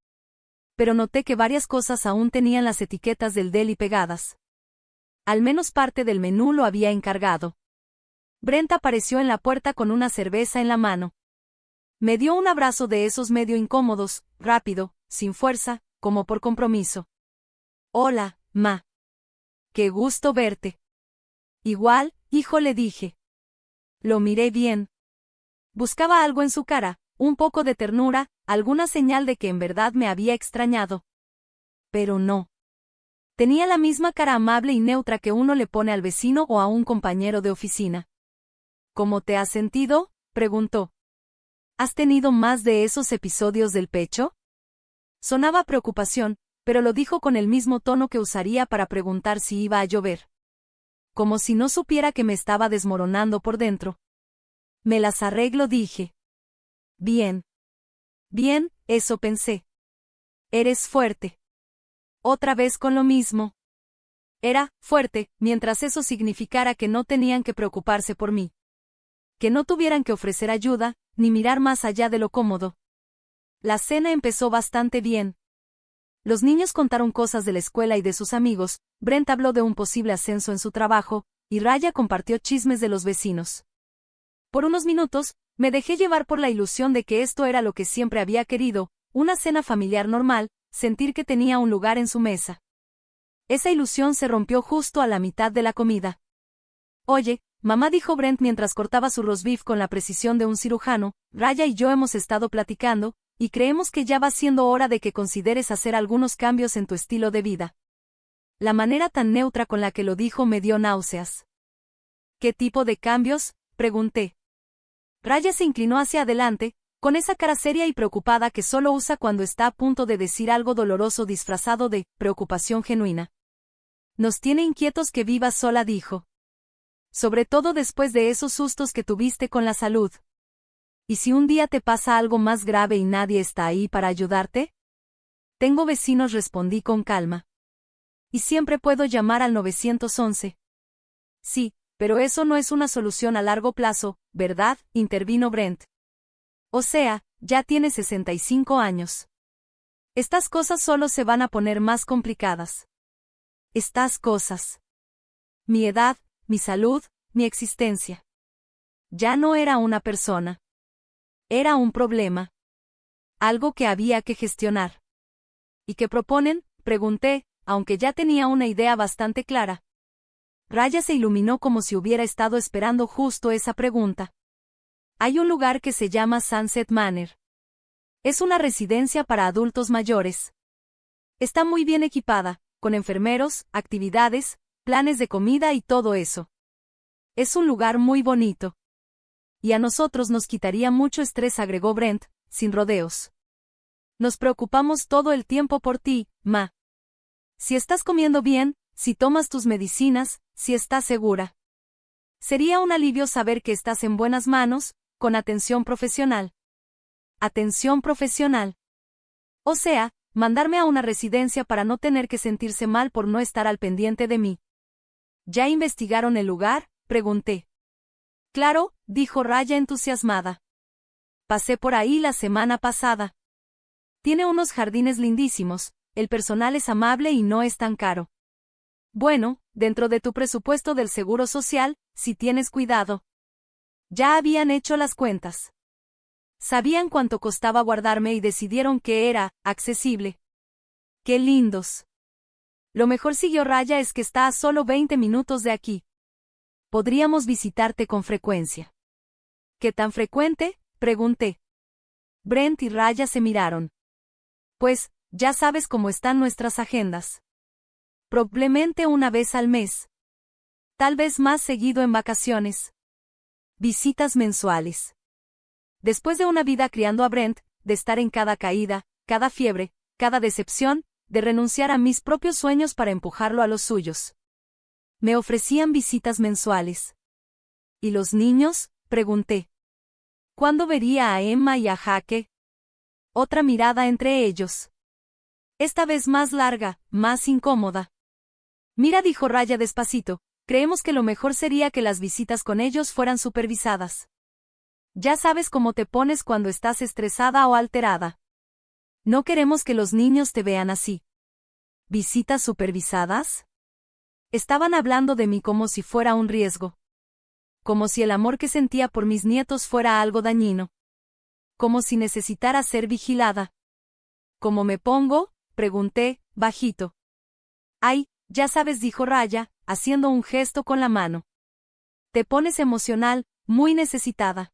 Pero noté que varias cosas aún tenían las etiquetas del deli pegadas. Al menos parte del menú lo había encargado. Brent apareció en la puerta con una cerveza en la mano. Me dio un abrazo de esos medio incómodos, rápido, sin fuerza, como por compromiso. Hola, ma. Qué gusto verte. Igual, hijo, le dije. Lo miré bien. Buscaba algo en su cara, un poco de ternura, alguna señal de que en verdad me había extrañado. Pero no. Tenía la misma cara amable y neutra que uno le pone al vecino o a un compañero de oficina. ¿Cómo te has sentido?, preguntó. ¿Has tenido más de esos episodios del pecho? Sonaba preocupación, pero lo dijo con el mismo tono que usaría para preguntar si iba a llover. Como si no supiera que me estaba desmoronando por dentro. Me las arreglo, dije. Bien. Bien, eso pensé. Eres fuerte. Otra vez con lo mismo. Era fuerte, mientras eso significara que no tenían que preocuparse por mí. Que no tuvieran que ofrecer ayuda, ni mirar más allá de lo cómodo. La cena empezó bastante bien. Los niños contaron cosas de la escuela y de sus amigos, Brent habló de un posible ascenso en su trabajo, y Raya compartió chismes de los vecinos. Por unos minutos, me dejé llevar por la ilusión de que esto era lo que siempre había querido, una cena familiar normal, sentir que tenía un lugar en su mesa. Esa ilusión se rompió justo a la mitad de la comida. Oye, mamá, dijo Brent mientras cortaba su roast beef con la precisión de un cirujano, Raya y yo hemos estado platicando, y creemos que ya va siendo hora de que consideres hacer algunos cambios en tu estilo de vida. La manera tan neutra con la que lo dijo me dio náuseas. ¿Qué tipo de cambios?, pregunté. Raya se inclinó hacia adelante, con esa cara seria y preocupada que solo usa cuando está a punto de decir algo doloroso disfrazado de preocupación genuina. Nos tiene inquietos que vivas sola, dijo. Sobre todo después de esos sustos que tuviste con la salud. ¿Y si un día te pasa algo más grave y nadie está ahí para ayudarte? Tengo vecinos, respondí con calma. Y siempre puedo llamar al 911. Sí, pero eso no es una solución a largo plazo, ¿verdad?, intervino Brent. O sea, ya tienes 65 años. Estas cosas solo se van a poner más complicadas. Estas cosas. Mi edad, mi salud, mi existencia. Ya no era una persona. Era un problema. Algo que había que gestionar. ¿Y qué proponen?, pregunté, aunque ya tenía una idea bastante clara. Raya se iluminó como si hubiera estado esperando justo esa pregunta. Hay un lugar que se llama Sunset Manor. Es una residencia para adultos mayores. Está muy bien equipada, con enfermeros, actividades, planes de comida y todo eso. Es un lugar muy bonito. Y a nosotros nos quitaría mucho estrés, agregó Brent, sin rodeos. Nos preocupamos todo el tiempo por ti, Ma. Si estás comiendo bien, si tomas tus medicinas, si estás segura. Sería un alivio saber que estás en buenas manos, con atención profesional. Atención profesional. O sea, mandarme a una residencia para no tener que sentirse mal por no estar al pendiente de mí. ¿Ya investigaron el lugar?, pregunté. Claro, dijo Raya entusiasmada. Pasé por ahí la semana pasada. Tiene unos jardines lindísimos, el personal es amable y no es tan caro. Bueno, dentro de tu presupuesto del seguro social, si tienes cuidado. Ya habían hecho las cuentas. Sabían cuánto costaba guardarme y decidieron que era accesible. ¡Qué lindos! Lo mejor, siguió Raya, es que está a solo 20 minutos de aquí. Podríamos visitarte con frecuencia. ¿Qué tan frecuente?, pregunté. Brent y Raya se miraron. Pues, ya sabes cómo están nuestras agendas. Probablemente una vez al mes. Tal vez más seguido en vacaciones. Visitas mensuales. Después de una vida criando a Brent, de estar en cada caída, cada fiebre, cada decepción, de renunciar a mis propios sueños para empujarlo a los suyos. Me ofrecían visitas mensuales. ¿Y los niños?, pregunté. ¿Cuándo vería a Emma y a Jake? Otra mirada entre ellos. Esta vez más larga, más incómoda. Mira, dijo Raya despacito, creemos que lo mejor sería que las visitas con ellos fueran supervisadas. Ya sabes cómo te pones cuando estás estresada o alterada. No queremos que los niños te vean así. ¿Visitas supervisadas? Estaban hablando de mí como si fuera un riesgo. Como si el amor que sentía por mis nietos fuera algo dañino. Como si necesitara ser vigilada. ¿Cómo me pongo?, pregunté, bajito. Ay, ya sabes, dijo Raya, haciendo un gesto con la mano. Te pones emocional, muy necesitada.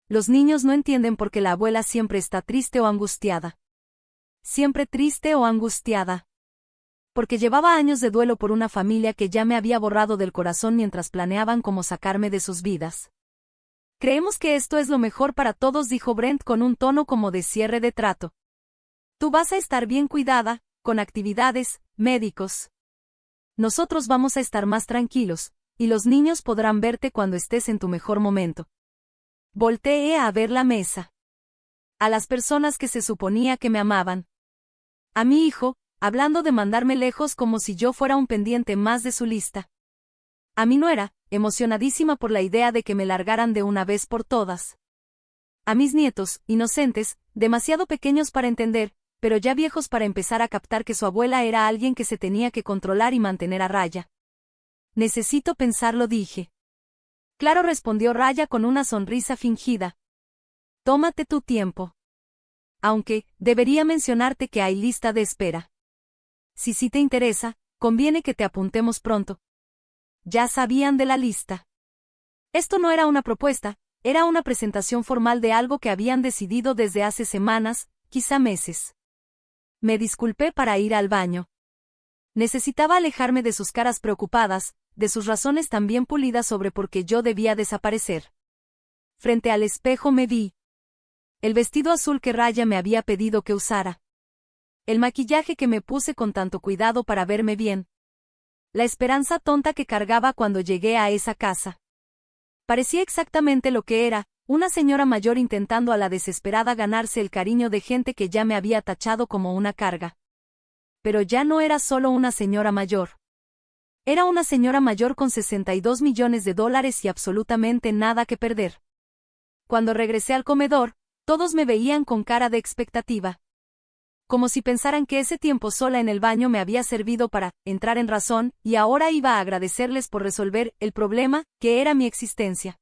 Los niños no entienden por qué la abuela siempre está triste o angustiada. Siempre triste o angustiada. Porque llevaba años de duelo por una familia que ya me había borrado del corazón mientras planeaban cómo sacarme de sus vidas. Creemos que esto es lo mejor para todos, dijo Brent con un tono como de cierre de trato. Tú vas a estar bien cuidada, con actividades, médicos. Nosotros vamos a estar más tranquilos, y los niños podrán verte cuando estés en tu mejor momento. Volteé a ver la mesa. A las personas que se suponía que me amaban. A mi hijo, hablando de mandarme lejos como si yo fuera un pendiente más de su lista. A mi nuera, emocionadísima por la idea de que me largaran de una vez por todas. A mis nietos, inocentes, demasiado pequeños para entender, pero ya viejos para empezar a captar que su abuela era alguien que se tenía que controlar y mantener a raya. Necesito pensarlo, dije. Claro, respondió Raya con una sonrisa fingida. Tómate tu tiempo. Aunque, debería mencionarte que hay lista de espera. Si sí te interesa, conviene que te apuntemos pronto. Ya sabían de la lista. Esto no era una propuesta, era una presentación formal de algo que habían decidido desde hace semanas, quizá meses. Me disculpé para ir al baño. Necesitaba alejarme de sus caras preocupadas, de sus razones tan bien pulidas sobre por qué yo debía desaparecer. Frente al espejo me vi. El vestido azul que Raya me había pedido que usara. El maquillaje que me puse con tanto cuidado para verme bien. La esperanza tonta que cargaba cuando llegué a esa casa. Parecía exactamente lo que era, Una señora mayor intentando a la desesperada ganarse el cariño de gente que ya me había tachado como una carga. Pero ya no era solo una señora mayor. Era una señora mayor con 62 millones de dólares y absolutamente nada que perder. Cuando regresé al comedor, todos me veían con cara de expectativa. Como si pensaran que ese tiempo sola en el baño me había servido para entrar en razón, y ahora iba a agradecerles por resolver el problema, que era mi existencia.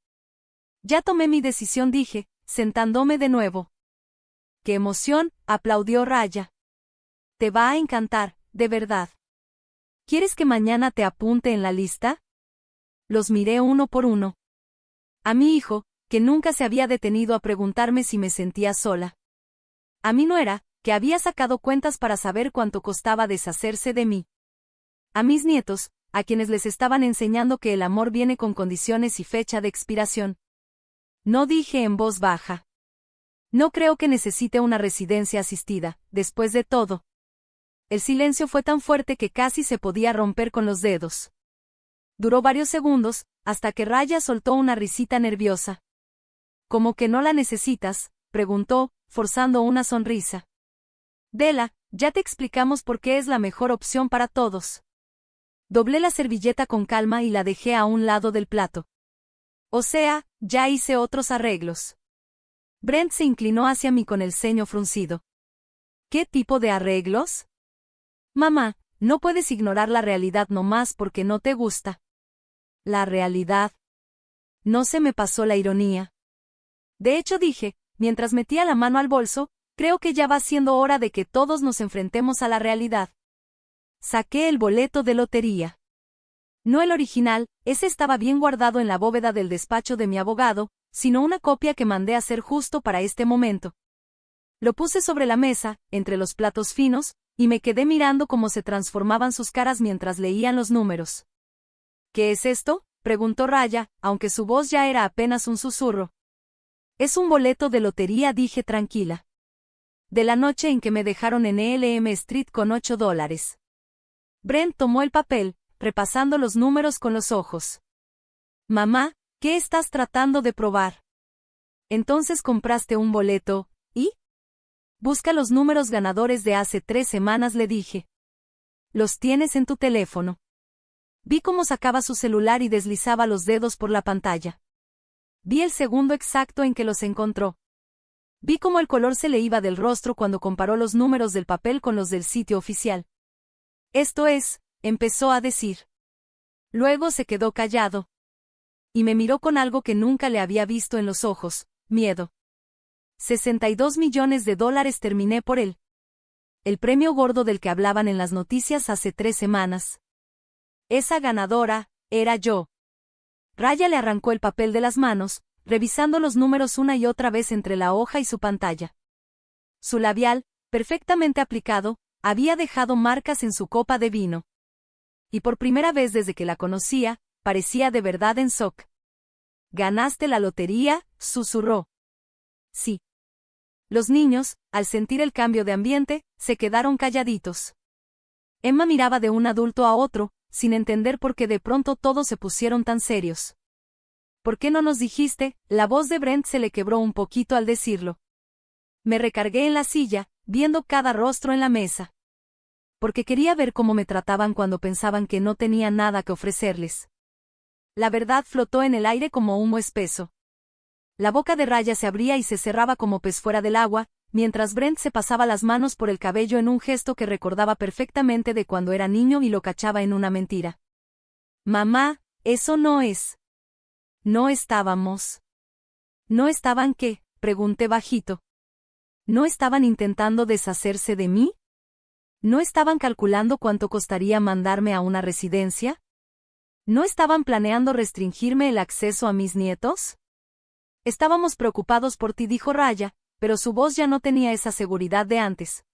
Ya tomé mi decisión, dije, sentándome de nuevo. ¡Qué emoción!, aplaudió Raya. Te va a encantar, de verdad. ¿Quieres que mañana te apunte en la lista? Los miré uno por uno. A mi hijo, que nunca se había detenido a preguntarme si me sentía sola. A mi nuera, que había sacado cuentas para saber cuánto costaba deshacerse de mí. A mis nietos, a quienes les estaban enseñando que el amor viene con condiciones y fecha de expiración. No dije en voz baja. No creo que necesite una residencia asistida, después de todo. El silencio fue tan fuerte que casi se podía romper con los dedos. Duró varios segundos, hasta que Raya soltó una risita nerviosa. ¿Cómo que no la necesitas?, preguntó, forzando una sonrisa. Dela, ya te explicamos por qué es la mejor opción para todos. Doblé la servilleta con calma y la dejé a un lado del plato. O sea, ya hice otros arreglos. Brent se inclinó hacia mí con el ceño fruncido. ¿Qué tipo de arreglos? Mamá, no puedes ignorar la realidad nomás porque no te gusta. La realidad. No se me pasó la ironía. De hecho dije, mientras metía la mano al bolso, creo que ya va siendo hora de que todos nos enfrentemos a la realidad. Saqué el boleto de lotería. No el original, ese estaba bien guardado en la bóveda del despacho de mi abogado, sino una copia que mandé hacer justo para este momento. Lo puse sobre la mesa, entre los platos finos, y me quedé mirando cómo se transformaban sus caras mientras leían los números. ¿Qué es esto?, preguntó Raya, aunque su voz ya era apenas un susurro. Es un boleto de lotería, dije tranquila. De la noche en que me dejaron en Elm Street con $8. Brent tomó el papel, repasando los números con los ojos. Mamá, ¿qué estás tratando de probar? Entonces compraste un boleto, ¿y? Busca los números ganadores de hace 3 semanas, le dije. Los tienes en tu teléfono. Vi cómo sacaba su celular y deslizaba los dedos por la pantalla. Vi el segundo exacto en que los encontró. Vi cómo el color se le iba del rostro cuando comparó los números del papel con los del sitio oficial. Esto es, empezó a decir. Luego se quedó callado. Y me miró con algo que nunca le había visto en los ojos, miedo. 62 millones de dólares, terminé por él. El premio gordo del que hablaban en las noticias hace 3 semanas. Esa ganadora, era yo. Raya le arrancó el papel de las manos, revisando los números una y otra vez entre la hoja y su pantalla. Su labial, perfectamente aplicado, había dejado marcas en su copa de vino. Y por primera vez desde que la conocía, parecía de verdad en shock. ¿Ganaste la lotería?, susurró. Sí. Los niños, al sentir el cambio de ambiente, se quedaron calladitos. Emma miraba de un adulto a otro, sin entender por qué de pronto todos se pusieron tan serios. ¿Por qué no nos dijiste? La voz de Brent se le quebró un poquito al decirlo. Me recargué en la silla, viendo cada rostro en la mesa. Porque quería ver cómo me trataban cuando pensaban que no tenía nada que ofrecerles. La verdad flotó en el aire como humo espeso. La boca de Raya se abría y se cerraba como pez fuera del agua, mientras Brent se pasaba las manos por el cabello en un gesto que recordaba perfectamente de cuando era niño y lo cachaba en una mentira. Mamá, eso no es. No estábamos. ¿No estaban qué?, pregunté bajito. ¿No estaban intentando deshacerse de mí? ¿No estaban calculando cuánto costaría mandarme a una residencia? ¿No estaban planeando restringirme el acceso a mis nietos? Estábamos preocupados por ti, dijo Raya, pero su voz ya no tenía esa seguridad de antes.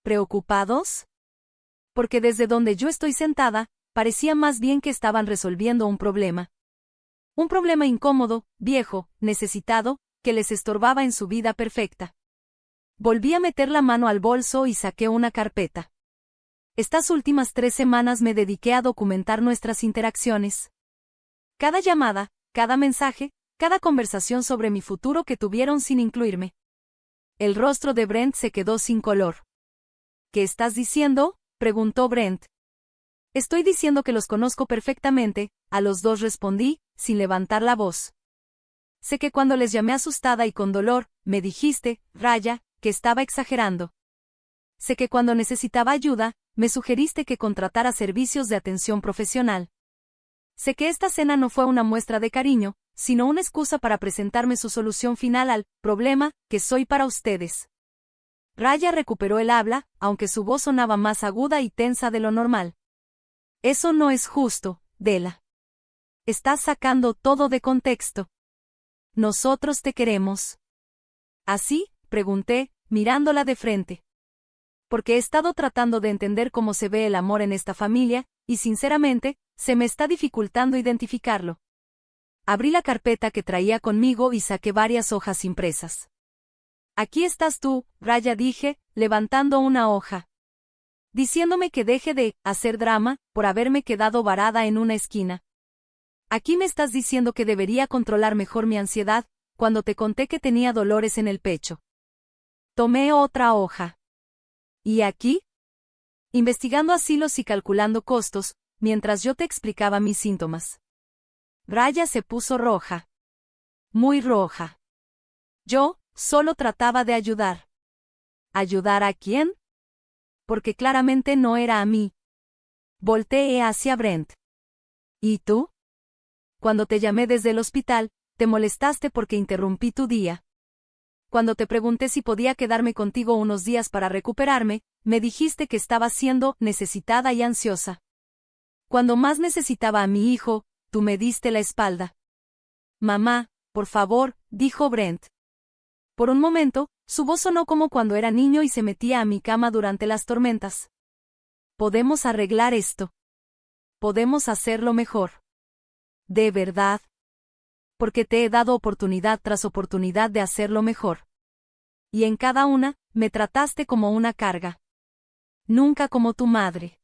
¿Preocupados? Porque desde donde yo estoy sentada, parecía más bien que estaban resolviendo un problema. Un problema incómodo, viejo, necesitado, que les estorbaba en su vida perfecta. Volví a meter la mano al bolso y saqué una carpeta. Estas últimas 3 semanas me dediqué a documentar nuestras interacciones. Cada llamada, cada mensaje, cada conversación sobre mi futuro que tuvieron sin incluirme. El rostro de Brent se quedó sin color. ¿Qué estás diciendo?, preguntó Brent. Estoy diciendo que los conozco perfectamente, a los dos respondí, sin levantar la voz. Sé que cuando les llamé asustada y con dolor, me dijiste, Raya, que estaba exagerando. Sé que cuando necesitaba ayuda, me sugeriste que contratara servicios de atención profesional. Sé que esta cena no fue una muestra de cariño, sino una excusa para presentarme su solución final al problema que soy para ustedes. Raya recuperó el habla, aunque su voz sonaba más aguda y tensa de lo normal. Eso no es justo, Della. Estás sacando todo de contexto. Nosotros te queremos. ¿Así?, pregunté, mirándola de frente. Porque he estado tratando de entender cómo se ve el amor en esta familia, y sinceramente, se me está dificultando identificarlo. Abrí la carpeta que traía conmigo y saqué varias hojas impresas. Aquí estás tú, Raya, dije, levantando una hoja. Diciéndome que deje de hacer drama por haberme quedado varada en una esquina. Aquí me estás diciendo que debería controlar mejor mi ansiedad, cuando te conté que tenía dolores en el pecho. Tomé otra hoja. ¿Y aquí? Investigando asilos y calculando costos, mientras yo te explicaba mis síntomas. Raya se puso roja. Muy roja. Yo solo trataba de ayudar. ¿Ayudar a quién? Porque claramente no era a mí. Volteé hacia Brent. ¿Y tú? Cuando te llamé desde el hospital, te molestaste porque interrumpí tu día. Cuando te pregunté si podía quedarme contigo unos días para recuperarme, me dijiste que estaba siendo necesitada y ansiosa. Cuando más necesitaba a mi hijo, tú me diste la espalda. Mamá, por favor, dijo Brent. Por un momento, su voz sonó como cuando era niño y se metía a mi cama durante las tormentas. Podemos arreglar esto. Podemos hacerlo mejor. ¿De verdad? Porque te he dado oportunidad tras oportunidad de hacerlo mejor. Y en cada una, me trataste como una carga. Nunca como tu madre.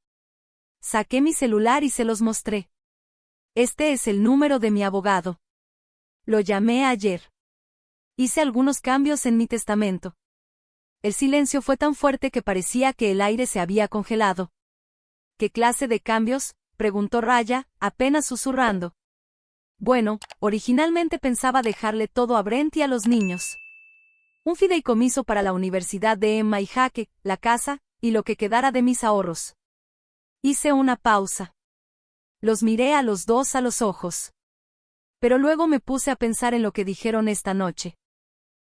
Saqué mi celular y se los mostré. Este es el número de mi abogado. Lo llamé ayer. Hice algunos cambios en mi testamento. El silencio fue tan fuerte que parecía que el aire se había congelado. ¿Qué clase de cambios?, preguntó Raya, apenas susurrando. Bueno, originalmente pensaba dejarle todo a Brent y a los niños. Un fideicomiso para la universidad de Emma y Jaque, la casa, y lo que quedara de mis ahorros. Hice una pausa. Los miré a los dos a los ojos. Pero luego me puse a pensar en lo que dijeron esta noche.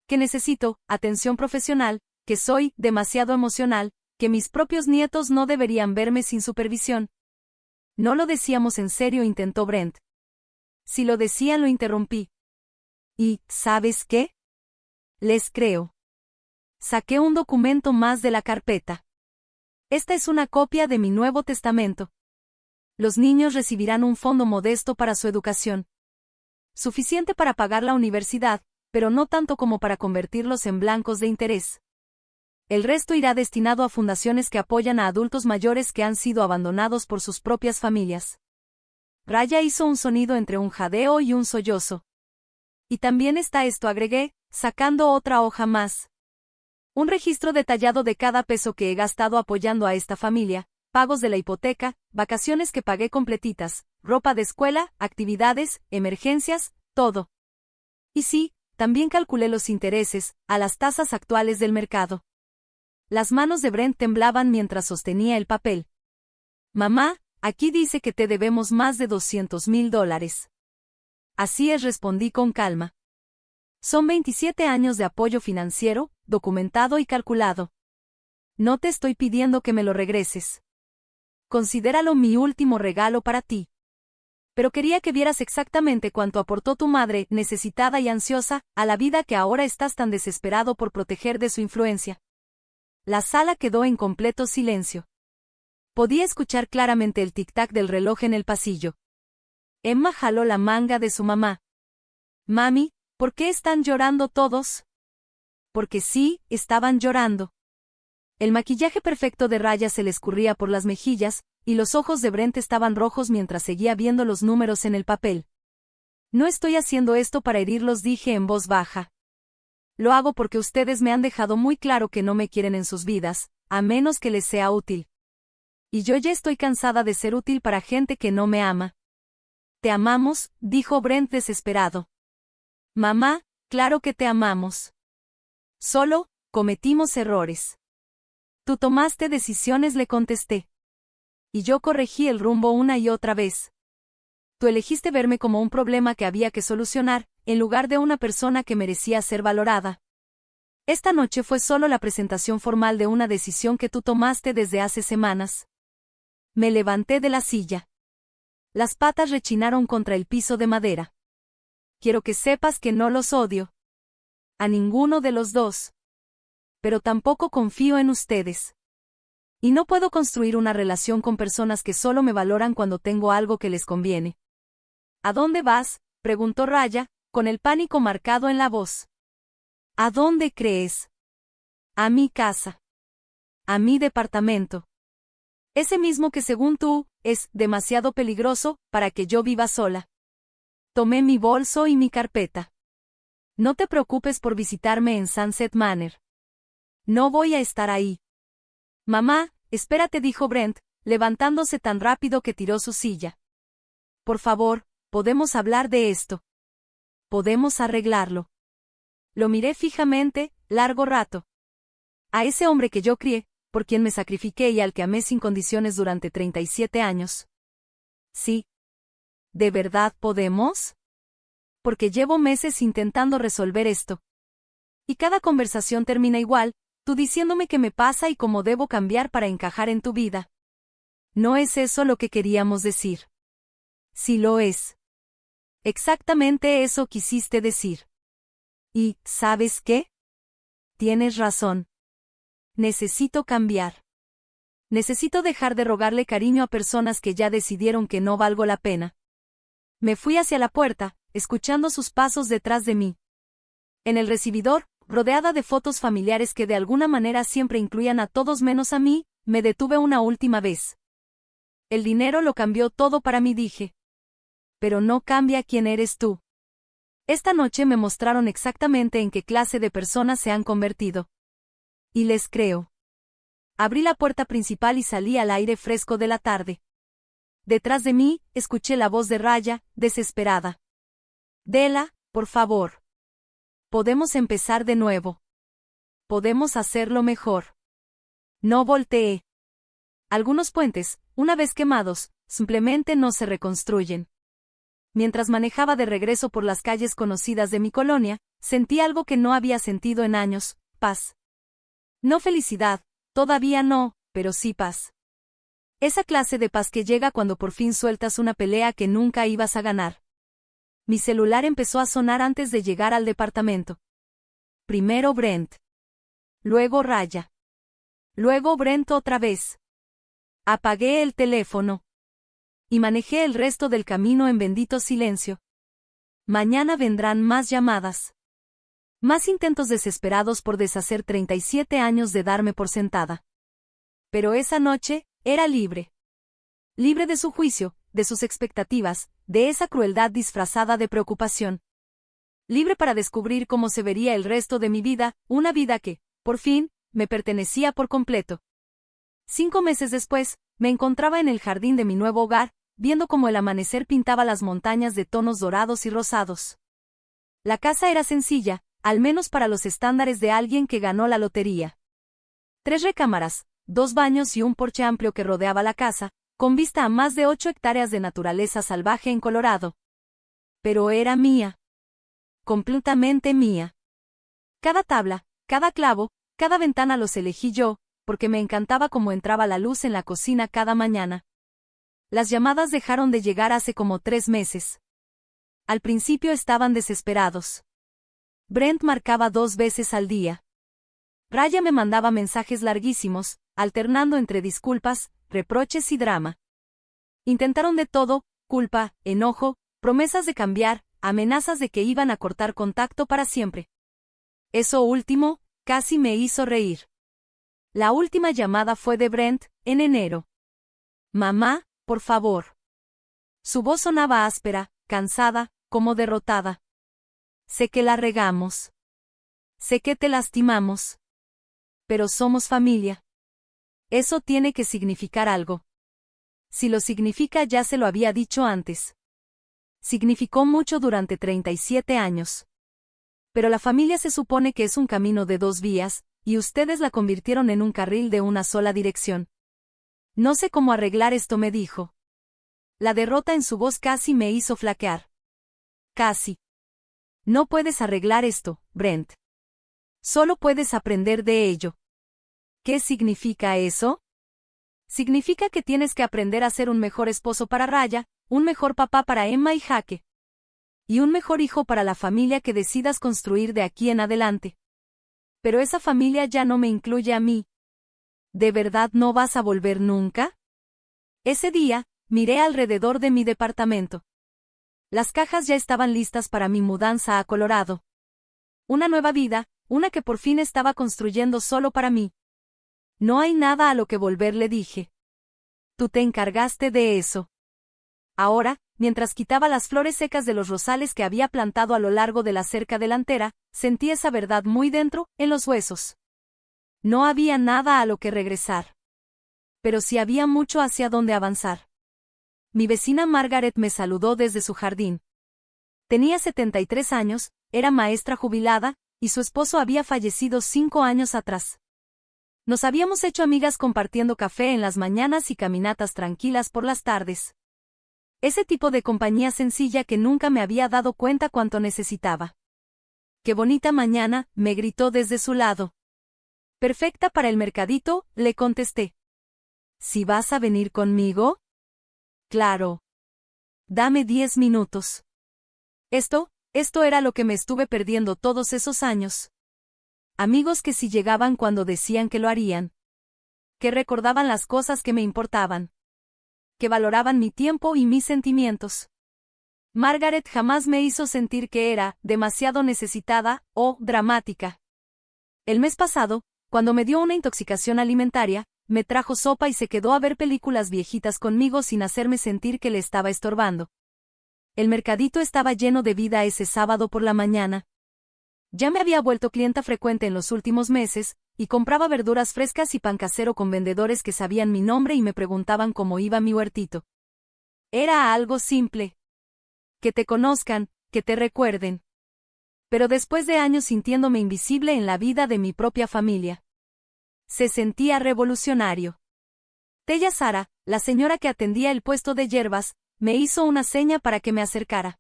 Que necesito atención profesional, que soy demasiado emocional, que mis propios nietos no deberían verme sin supervisión. No lo decíamos en serio, intentó Brent. Si lo decían, lo interrumpí. ¿Y, sabes qué? Les creo. Saqué un documento más de la carpeta. Esta es una copia de mi Nuevo Testamento. Los niños recibirán un fondo modesto para su educación. Suficiente para pagar la universidad, pero no tanto como para convertirlos en blancos de interés. El resto irá destinado a fundaciones que apoyan a adultos mayores que han sido abandonados por sus propias familias. Raya hizo un sonido entre un jadeo y un sollozo. Y también está esto, agregué, sacando otra hoja más. Un registro detallado de cada peso que he gastado apoyando a esta familia, pagos de la hipoteca, vacaciones que pagué completitas, ropa de escuela, actividades, emergencias, todo. Y sí, también calculé los intereses, a las tasas actuales del mercado. Las manos de Brent temblaban mientras sostenía el papel. Mamá, aquí dice que te debemos más de $200,000. Así es, respondí con calma. Son 27 años de apoyo financiero, documentado y calculado. No te estoy pidiendo que me lo regreses. Considéralo mi último regalo para ti. Pero quería que vieras exactamente cuánto aportó tu madre, necesitada y ansiosa, a la vida que ahora estás tan desesperado por proteger de su influencia. La sala quedó en completo silencio. Podía escuchar claramente el tic-tac del reloj en el pasillo. Emma jaló la manga de su mamá. Mami, ¿por qué están llorando todos? Porque sí, estaban llorando. El maquillaje perfecto de Raya se le escurría por las mejillas, y los ojos de Brent estaban rojos mientras seguía viendo los números en el papel. No estoy haciendo esto para herirlos, dije en voz baja. Lo hago porque ustedes me han dejado muy claro que no me quieren en sus vidas, a menos que les sea útil. Y yo ya estoy cansada de ser útil para gente que no me ama. Te amamos, dijo Brent desesperado. Mamá, claro que te amamos. Solo, cometimos errores. Tú tomaste decisiones, le contesté. Y yo corregí el rumbo una y otra vez. Tú elegiste verme como un problema que había que solucionar, en lugar de una persona que merecía ser valorada. Esta noche fue solo la presentación formal de una decisión que tú tomaste desde hace semanas. Me levanté de la silla. Las patas rechinaron contra el piso de madera. Quiero que sepas que no los odio. A ninguno de los dos. Pero tampoco confío en ustedes. Y no puedo construir una relación con personas que solo me valoran cuando tengo algo que les conviene. ¿A dónde vas?, preguntó Raya, con el pánico marcado en la voz. ¿A dónde crees? A mi casa. A mi departamento. Ese mismo que según tú, es demasiado peligroso para que yo viva sola. Tomé mi bolso y mi carpeta. No te preocupes por visitarme en Sunset Manor. No voy a estar ahí. Mamá, espérate, dijo Brent, levantándose tan rápido que tiró su silla. Por favor, podemos hablar de esto. Podemos arreglarlo. Lo miré fijamente, largo rato. A ese hombre que yo crié, por quien me sacrifiqué y al que amé sin condiciones durante 37 años. Sí. ¿De verdad podemos? Porque llevo meses intentando resolver esto. Y cada conversación termina igual, tú diciéndome qué me pasa y cómo debo cambiar para encajar en tu vida. ¿No es eso lo que queríamos decir? Sí lo es. Exactamente eso quisiste decir. Y, ¿sabes qué? Tienes razón. Necesito cambiar. Necesito dejar de rogarle cariño a personas que ya decidieron que no valgo la pena. Me fui hacia la puerta, escuchando sus pasos detrás de mí. En el recibidor, rodeada de fotos familiares que de alguna manera siempre incluían a todos menos a mí, me detuve una última vez. El dinero lo cambió todo para mí, dije. Pero no cambia quién eres tú. Esta noche me mostraron exactamente en qué clase de personas se han convertido. Y les creo. Abrí la puerta principal y salí al aire fresco de la tarde. Detrás de mí, escuché la voz de Raya, desesperada. Della, por favor. Podemos empezar de nuevo. Podemos hacerlo mejor. No volteé. Algunos puentes, una vez quemados, simplemente no se reconstruyen. Mientras manejaba de regreso por las calles conocidas de mi colonia, sentí algo que no había sentido en años, paz. No felicidad, todavía no, pero sí paz. Esa clase de paz que llega cuando por fin sueltas una pelea que nunca ibas a ganar. Mi celular empezó a sonar antes de llegar al departamento. Primero Brent. Luego Raya. Luego Brent otra vez. Apagué el teléfono. Y manejé el resto del camino en bendito silencio. Mañana vendrán más llamadas. Más intentos desesperados por deshacer 37 años de darme por sentada. Pero esa noche, era libre. Libre de su juicio, de sus expectativas, de esa crueldad disfrazada de preocupación. Libre para descubrir cómo se vería el resto de mi vida, una vida que, por fin, me pertenecía por completo. 5 meses después, me encontraba en el jardín de mi nuevo hogar, viendo cómo el amanecer pintaba las montañas de tonos dorados y rosados. La casa era sencilla, al menos para los estándares de alguien que ganó la lotería. 3 recámaras, 2 baños y un porche amplio que rodeaba la casa, con vista a más de 8 hectáreas de naturaleza salvaje en Colorado. Pero era mía. Completamente mía. Cada tabla, cada clavo, cada ventana los elegí yo, porque me encantaba cómo entraba la luz en la cocina cada mañana. Las llamadas dejaron de llegar hace como 3 meses. Al principio estaban desesperados. Brent marcaba 2 veces al día. Raya me mandaba mensajes larguísimos, alternando entre disculpas, reproches y drama. Intentaron de todo, culpa, enojo, promesas de cambiar, amenazas de que iban a cortar contacto para siempre. Eso último, casi me hizo reír. La última llamada fue de Brent, en enero. Mamá, por favor. Su voz sonaba áspera, cansada, como derrotada. Sé que la regamos. Sé que te lastimamos. Pero somos familia. Eso tiene que significar algo. Si lo significa, ya se lo había dicho antes. Significó mucho durante 37 años. Pero la familia se supone que es un camino de 2 vías, y ustedes la convirtieron en un carril de una sola dirección. No sé cómo arreglar esto, me dijo. La derrota en su voz casi me hizo flaquear. Casi. No puedes arreglar esto, Brent. Solo puedes aprender de ello. ¿Qué significa eso? Significa que tienes que aprender a ser un mejor esposo para Raya, un mejor papá para Emma y Jake. Y un mejor hijo para la familia que decidas construir de aquí en adelante. Pero esa familia ya no me incluye a mí. ¿De verdad no vas a volver nunca? Ese día, miré alrededor de mi departamento. Las cajas ya estaban listas para mi mudanza a Colorado. Una nueva vida, una que por fin estaba construyendo solo para mí. No hay nada a lo que volver, le dije. Tú te encargaste de eso. Ahora, mientras quitaba las flores secas de los rosales que había plantado a lo largo de la cerca delantera, sentí esa verdad muy dentro, en los huesos. No había nada a lo que regresar. Pero sí había mucho hacia dónde avanzar. Mi vecina Margaret me saludó desde su jardín. Tenía 73 años, era maestra jubilada, y su esposo había fallecido 5 años atrás. Nos habíamos hecho amigas compartiendo café en las mañanas y caminatas tranquilas por las tardes. Ese tipo de compañía sencilla que nunca me había dado cuenta cuánto necesitaba. «Qué bonita mañana», me gritó desde su lado. «Perfecta para el mercadito», le contesté. «¿Si vas a venir conmigo?» «Claro. Dame 10 minutos». Esto era lo que me estuve perdiendo todos esos años. Amigos que sí llegaban cuando decían que lo harían. Que recordaban las cosas que me importaban. Que valoraban mi tiempo y mis sentimientos. Margaret jamás me hizo sentir que era demasiado necesitada o dramática. El mes pasado, cuando me dio una intoxicación alimentaria, me trajo sopa y se quedó a ver películas viejitas conmigo sin hacerme sentir que le estaba estorbando. El mercadito estaba lleno de vida ese sábado por la mañana. Ya me había vuelto clienta frecuente en los últimos meses, y compraba verduras frescas y pan casero con vendedores que sabían mi nombre y me preguntaban cómo iba mi huertito. Era algo simple. Que te conozcan, que te recuerden. Pero después de años sintiéndome invisible en la vida de mi propia familia. Se sentía revolucionario. Tella Sara, la señora que atendía el puesto de hierbas, me hizo una seña para que me acercara.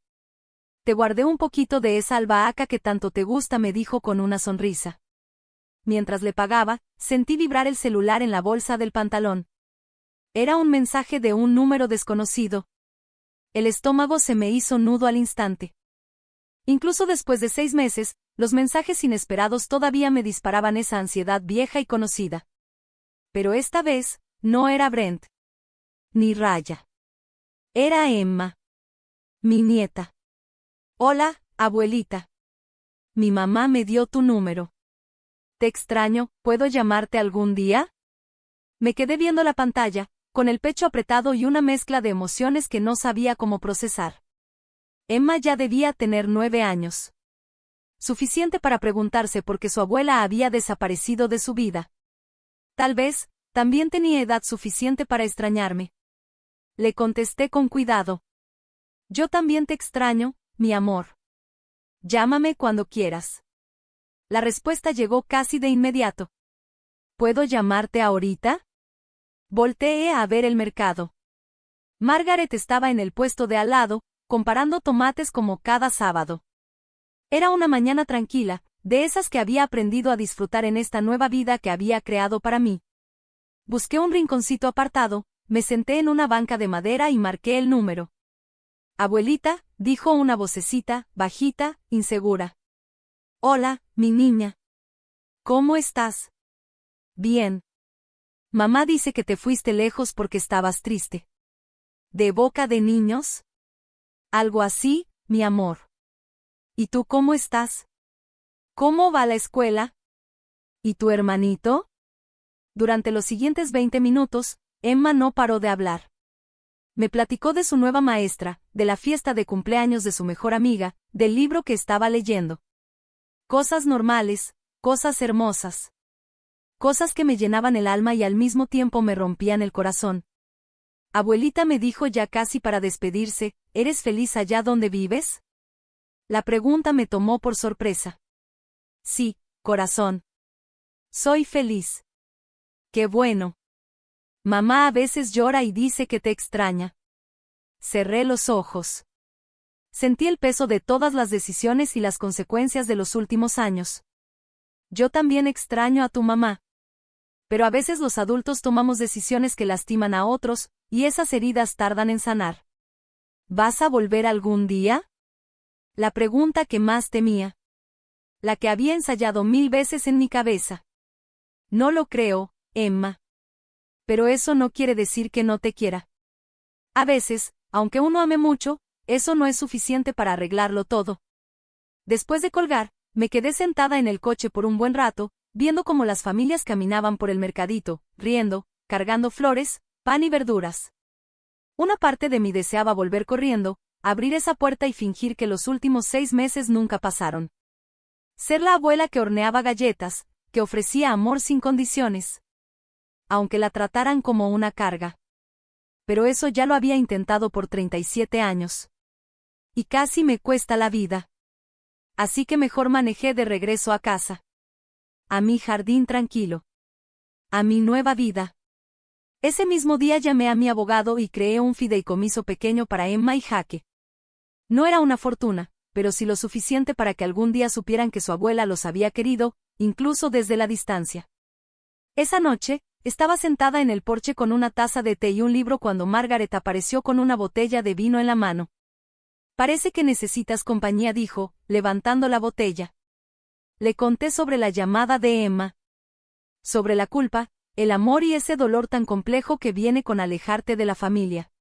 Te guardé un poquito de esa albahaca que tanto te gusta, me dijo con una sonrisa. Mientras le pagaba, sentí vibrar el celular en la bolsa del pantalón. Era un mensaje de un número desconocido. El estómago se me hizo nudo al instante. Incluso después de 6 meses, los mensajes inesperados todavía me disparaban esa ansiedad vieja y conocida. Pero esta vez, no era Brent. Ni Raya. Era Emma. Mi nieta. Hola, abuelita. Mi mamá me dio tu número. Te extraño, ¿puedo llamarte algún día? Me quedé viendo la pantalla, con el pecho apretado y una mezcla de emociones que no sabía cómo procesar. Emma ya debía tener 9 años. Suficiente para preguntarse por qué su abuela había desaparecido de su vida. Tal vez, también tenía edad suficiente para extrañarme. Le contesté con cuidado. Yo también te extraño, mi amor. Llámame cuando quieras. La respuesta llegó casi de inmediato. ¿Puedo llamarte ahorita? Volteé a ver el mercado. Margaret estaba en el puesto de al lado, comparando tomates como cada sábado. Era una mañana tranquila, de esas que había aprendido a disfrutar en esta nueva vida que había creado para mí. Busqué un rinconcito apartado, me senté en una banca de madera y marqué el número. Abuelita, dijo una vocecita, bajita, insegura. Hola, mi niña. ¿Cómo estás? Bien. Mamá dice que te fuiste lejos porque estabas triste. ¿De boca de niños? Algo así, mi amor. ¿Y tú cómo estás? ¿Cómo va la escuela? ¿Y tu hermanito? Durante los siguientes 20 minutos, Emma no paró de hablar. Me platicó de su nueva maestra, de la fiesta de cumpleaños de su mejor amiga, del libro que estaba leyendo. Cosas normales, cosas hermosas. Cosas que me llenaban el alma y al mismo tiempo me rompían el corazón. Abuelita, me dijo ya casi para despedirse, ¿eres feliz allá donde vives? La pregunta me tomó por sorpresa. Sí, corazón. Soy feliz. Qué bueno. Mamá a veces llora y dice que te extraña. Cerré los ojos. Sentí el peso de todas las decisiones y las consecuencias de los últimos años. Yo también extraño a tu mamá. Pero a veces los adultos tomamos decisiones que lastiman a otros, y esas heridas tardan en sanar. ¿Vas a volver algún día? La pregunta que más temía. La que había ensayado 1000 veces en mi cabeza. No lo creo, Emma. Pero eso no quiere decir que no te quiera. A veces, aunque uno ame mucho, eso no es suficiente para arreglarlo todo. Después de colgar, me quedé sentada en el coche por un buen rato, viendo cómo las familias caminaban por el mercadito, riendo, cargando flores, pan y verduras. Una parte de mí deseaba volver corriendo, abrir esa puerta y fingir que los últimos 6 meses nunca pasaron. Ser la abuela que horneaba galletas, que ofrecía amor sin condiciones. Aunque la trataran como una carga. Pero eso ya lo había intentado por 37 años. Y casi me cuesta la vida. Así que mejor manejé de regreso a casa. A mi jardín tranquilo. A mi nueva vida. Ese mismo día llamé a mi abogado y creé un fideicomiso pequeño para Emma y Jaque. No era una fortuna, pero sí lo suficiente para que algún día supieran que su abuela los había querido, incluso desde la distancia. Esa noche, estaba sentada en el porche con una taza de té y un libro cuando Margaret apareció con una botella de vino en la mano. Parece que necesitas compañía, dijo, levantando la botella. Le conté sobre la llamada de Emma. Sobre la culpa, el amor y ese dolor tan complejo que viene con alejarte de la familia.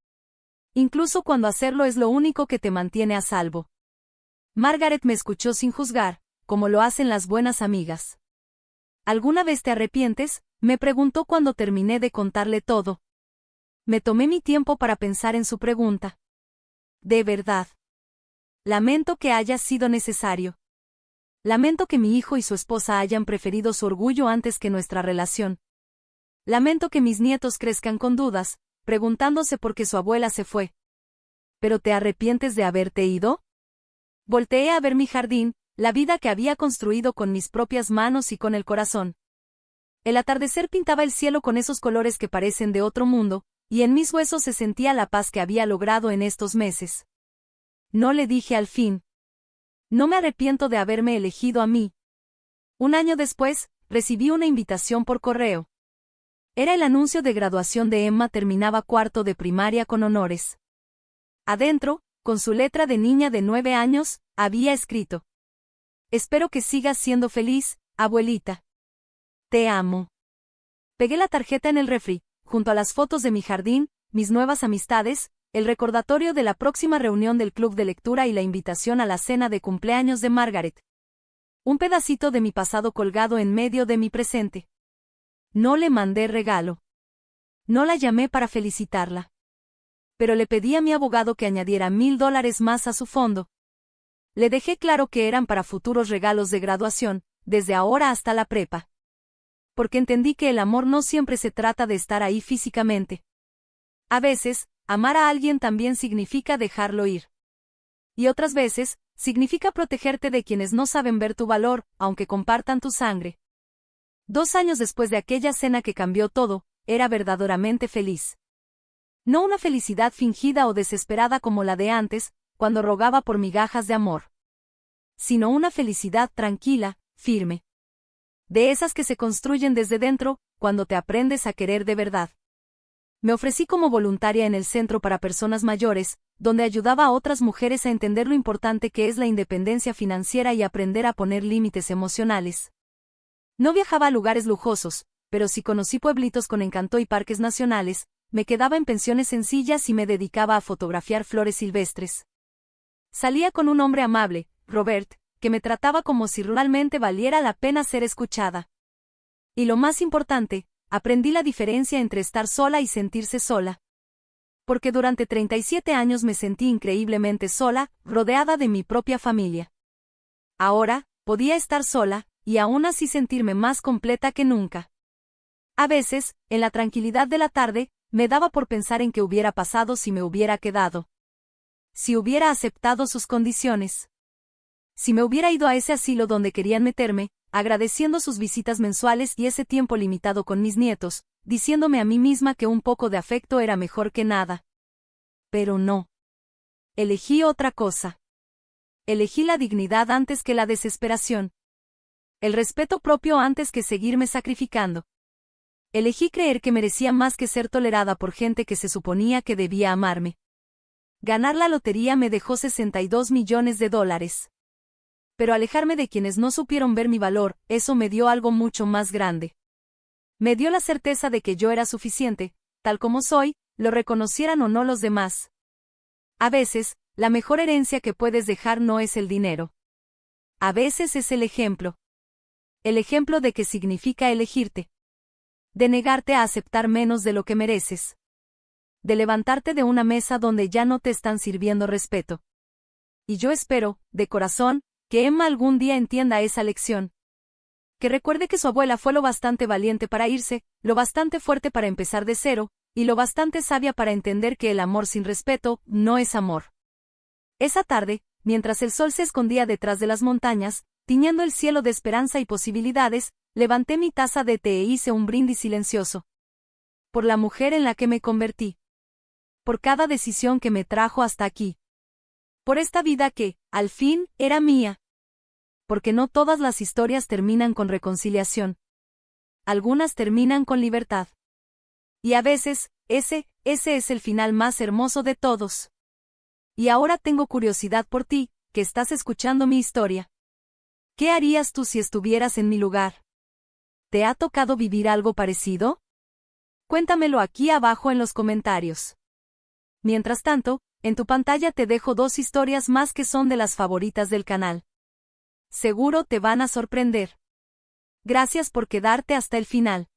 Incluso cuando hacerlo es lo único que te mantiene a salvo. Margaret me escuchó sin juzgar, como lo hacen las buenas amigas. ¿Alguna vez te arrepientes?, me preguntó cuando terminé de contarle todo. Me tomé mi tiempo para pensar en su pregunta. De verdad. Lamento que haya sido necesario. Lamento que mi hijo y su esposa hayan preferido su orgullo antes que nuestra relación. Lamento que mis nietos crezcan con dudas, preguntándose por qué su abuela se fue. ¿Pero te arrepientes de haberte ido? Volteé a ver mi jardín, la vida que había construido con mis propias manos y con el corazón. El atardecer pintaba el cielo con esos colores que parecen de otro mundo, y en mis huesos se sentía la paz que había logrado en estos meses. No le dije al fin. No me arrepiento de haberme elegido a mí. Un año después, recibí una invitación por correo. Era el anuncio de graduación de Emma, terminaba cuarto de primaria con honores. Adentro, con su letra de niña de 9 años, había escrito: Espero que sigas siendo feliz, abuelita. Te amo. Pegué la tarjeta en el refri, junto a las fotos de mi jardín, mis nuevas amistades, el recordatorio de la próxima reunión del club de lectura y la invitación a la cena de cumpleaños de Margaret. Un pedacito de mi pasado colgado en medio de mi presente. No le mandé regalo. No la llamé para felicitarla. Pero le pedí a mi abogado que añadiera $1000 más a su fondo. Le dejé claro que eran para futuros regalos de graduación, desde ahora hasta la prepa. Porque entendí que el amor no siempre se trata de estar ahí físicamente. A veces, amar a alguien también significa dejarlo ir. Y otras veces, significa protegerte de quienes no saben ver tu valor, aunque compartan tu sangre. 2 años después de aquella cena que cambió todo, era verdaderamente feliz. No una felicidad fingida o desesperada como la de antes, cuando rogaba por migajas de amor. Sino una felicidad tranquila, firme. De esas que se construyen desde dentro, cuando te aprendes a querer de verdad. Me ofrecí como voluntaria en el centro para personas mayores, donde ayudaba a otras mujeres a entender lo importante que es la independencia financiera y aprender a poner límites emocionales. No viajaba a lugares lujosos, pero sí conocí pueblitos con encanto y parques nacionales, me quedaba en pensiones sencillas y me dedicaba a fotografiar flores silvestres. Salía con un hombre amable, Robert, que me trataba como si realmente valiera la pena ser escuchada. Y lo más importante, aprendí la diferencia entre estar sola y sentirse sola. Porque durante 37 años me sentí increíblemente sola, rodeada de mi propia familia. Ahora, podía estar sola, y aún así sentirme más completa que nunca. A veces, en la tranquilidad de la tarde, me daba por pensar en qué hubiera pasado si me hubiera quedado. Si hubiera aceptado sus condiciones. Si me hubiera ido a ese asilo donde querían meterme, agradeciendo sus visitas mensuales y ese tiempo limitado con mis nietos, diciéndome a mí misma que un poco de afecto era mejor que nada. Pero no. Elegí otra cosa. Elegí la dignidad antes que la desesperación. El respeto propio antes que seguirme sacrificando. Elegí creer que merecía más que ser tolerada por gente que se suponía que debía amarme. Ganar la lotería me dejó $62 millones. Pero alejarme de quienes no supieron ver mi valor, eso me dio algo mucho más grande. Me dio la certeza de que yo era suficiente, tal como soy, lo reconocieran o no los demás. A veces, la mejor herencia que puedes dejar no es el dinero. A veces es el ejemplo. El ejemplo de qué significa elegirte. De negarte a aceptar menos de lo que mereces. De levantarte de una mesa donde ya no te están sirviendo respeto. Y yo espero, de corazón, que Emma algún día entienda esa lección. Que recuerde que su abuela fue lo bastante valiente para irse, lo bastante fuerte para empezar de cero, y lo bastante sabia para entender que el amor sin respeto no es amor. Esa tarde, mientras el sol se escondía detrás de las montañas, tiñendo el cielo de esperanza y posibilidades, levanté mi taza de té e hice un brindis silencioso. Por la mujer en la que me convertí. Por cada decisión que me trajo hasta aquí. Por esta vida que, al fin, era mía. Porque no todas las historias terminan con reconciliación. Algunas terminan con libertad. Y a veces, ese es el final más hermoso de todos. Y ahora tengo curiosidad por ti, que estás escuchando mi historia. ¿Qué harías tú si estuvieras en mi lugar? ¿Te ha tocado vivir algo parecido? Cuéntamelo aquí abajo en los comentarios. Mientras tanto, en tu pantalla te dejo 2 historias más que son de las favoritas del canal. Seguro te van a sorprender. Gracias por quedarte hasta el final.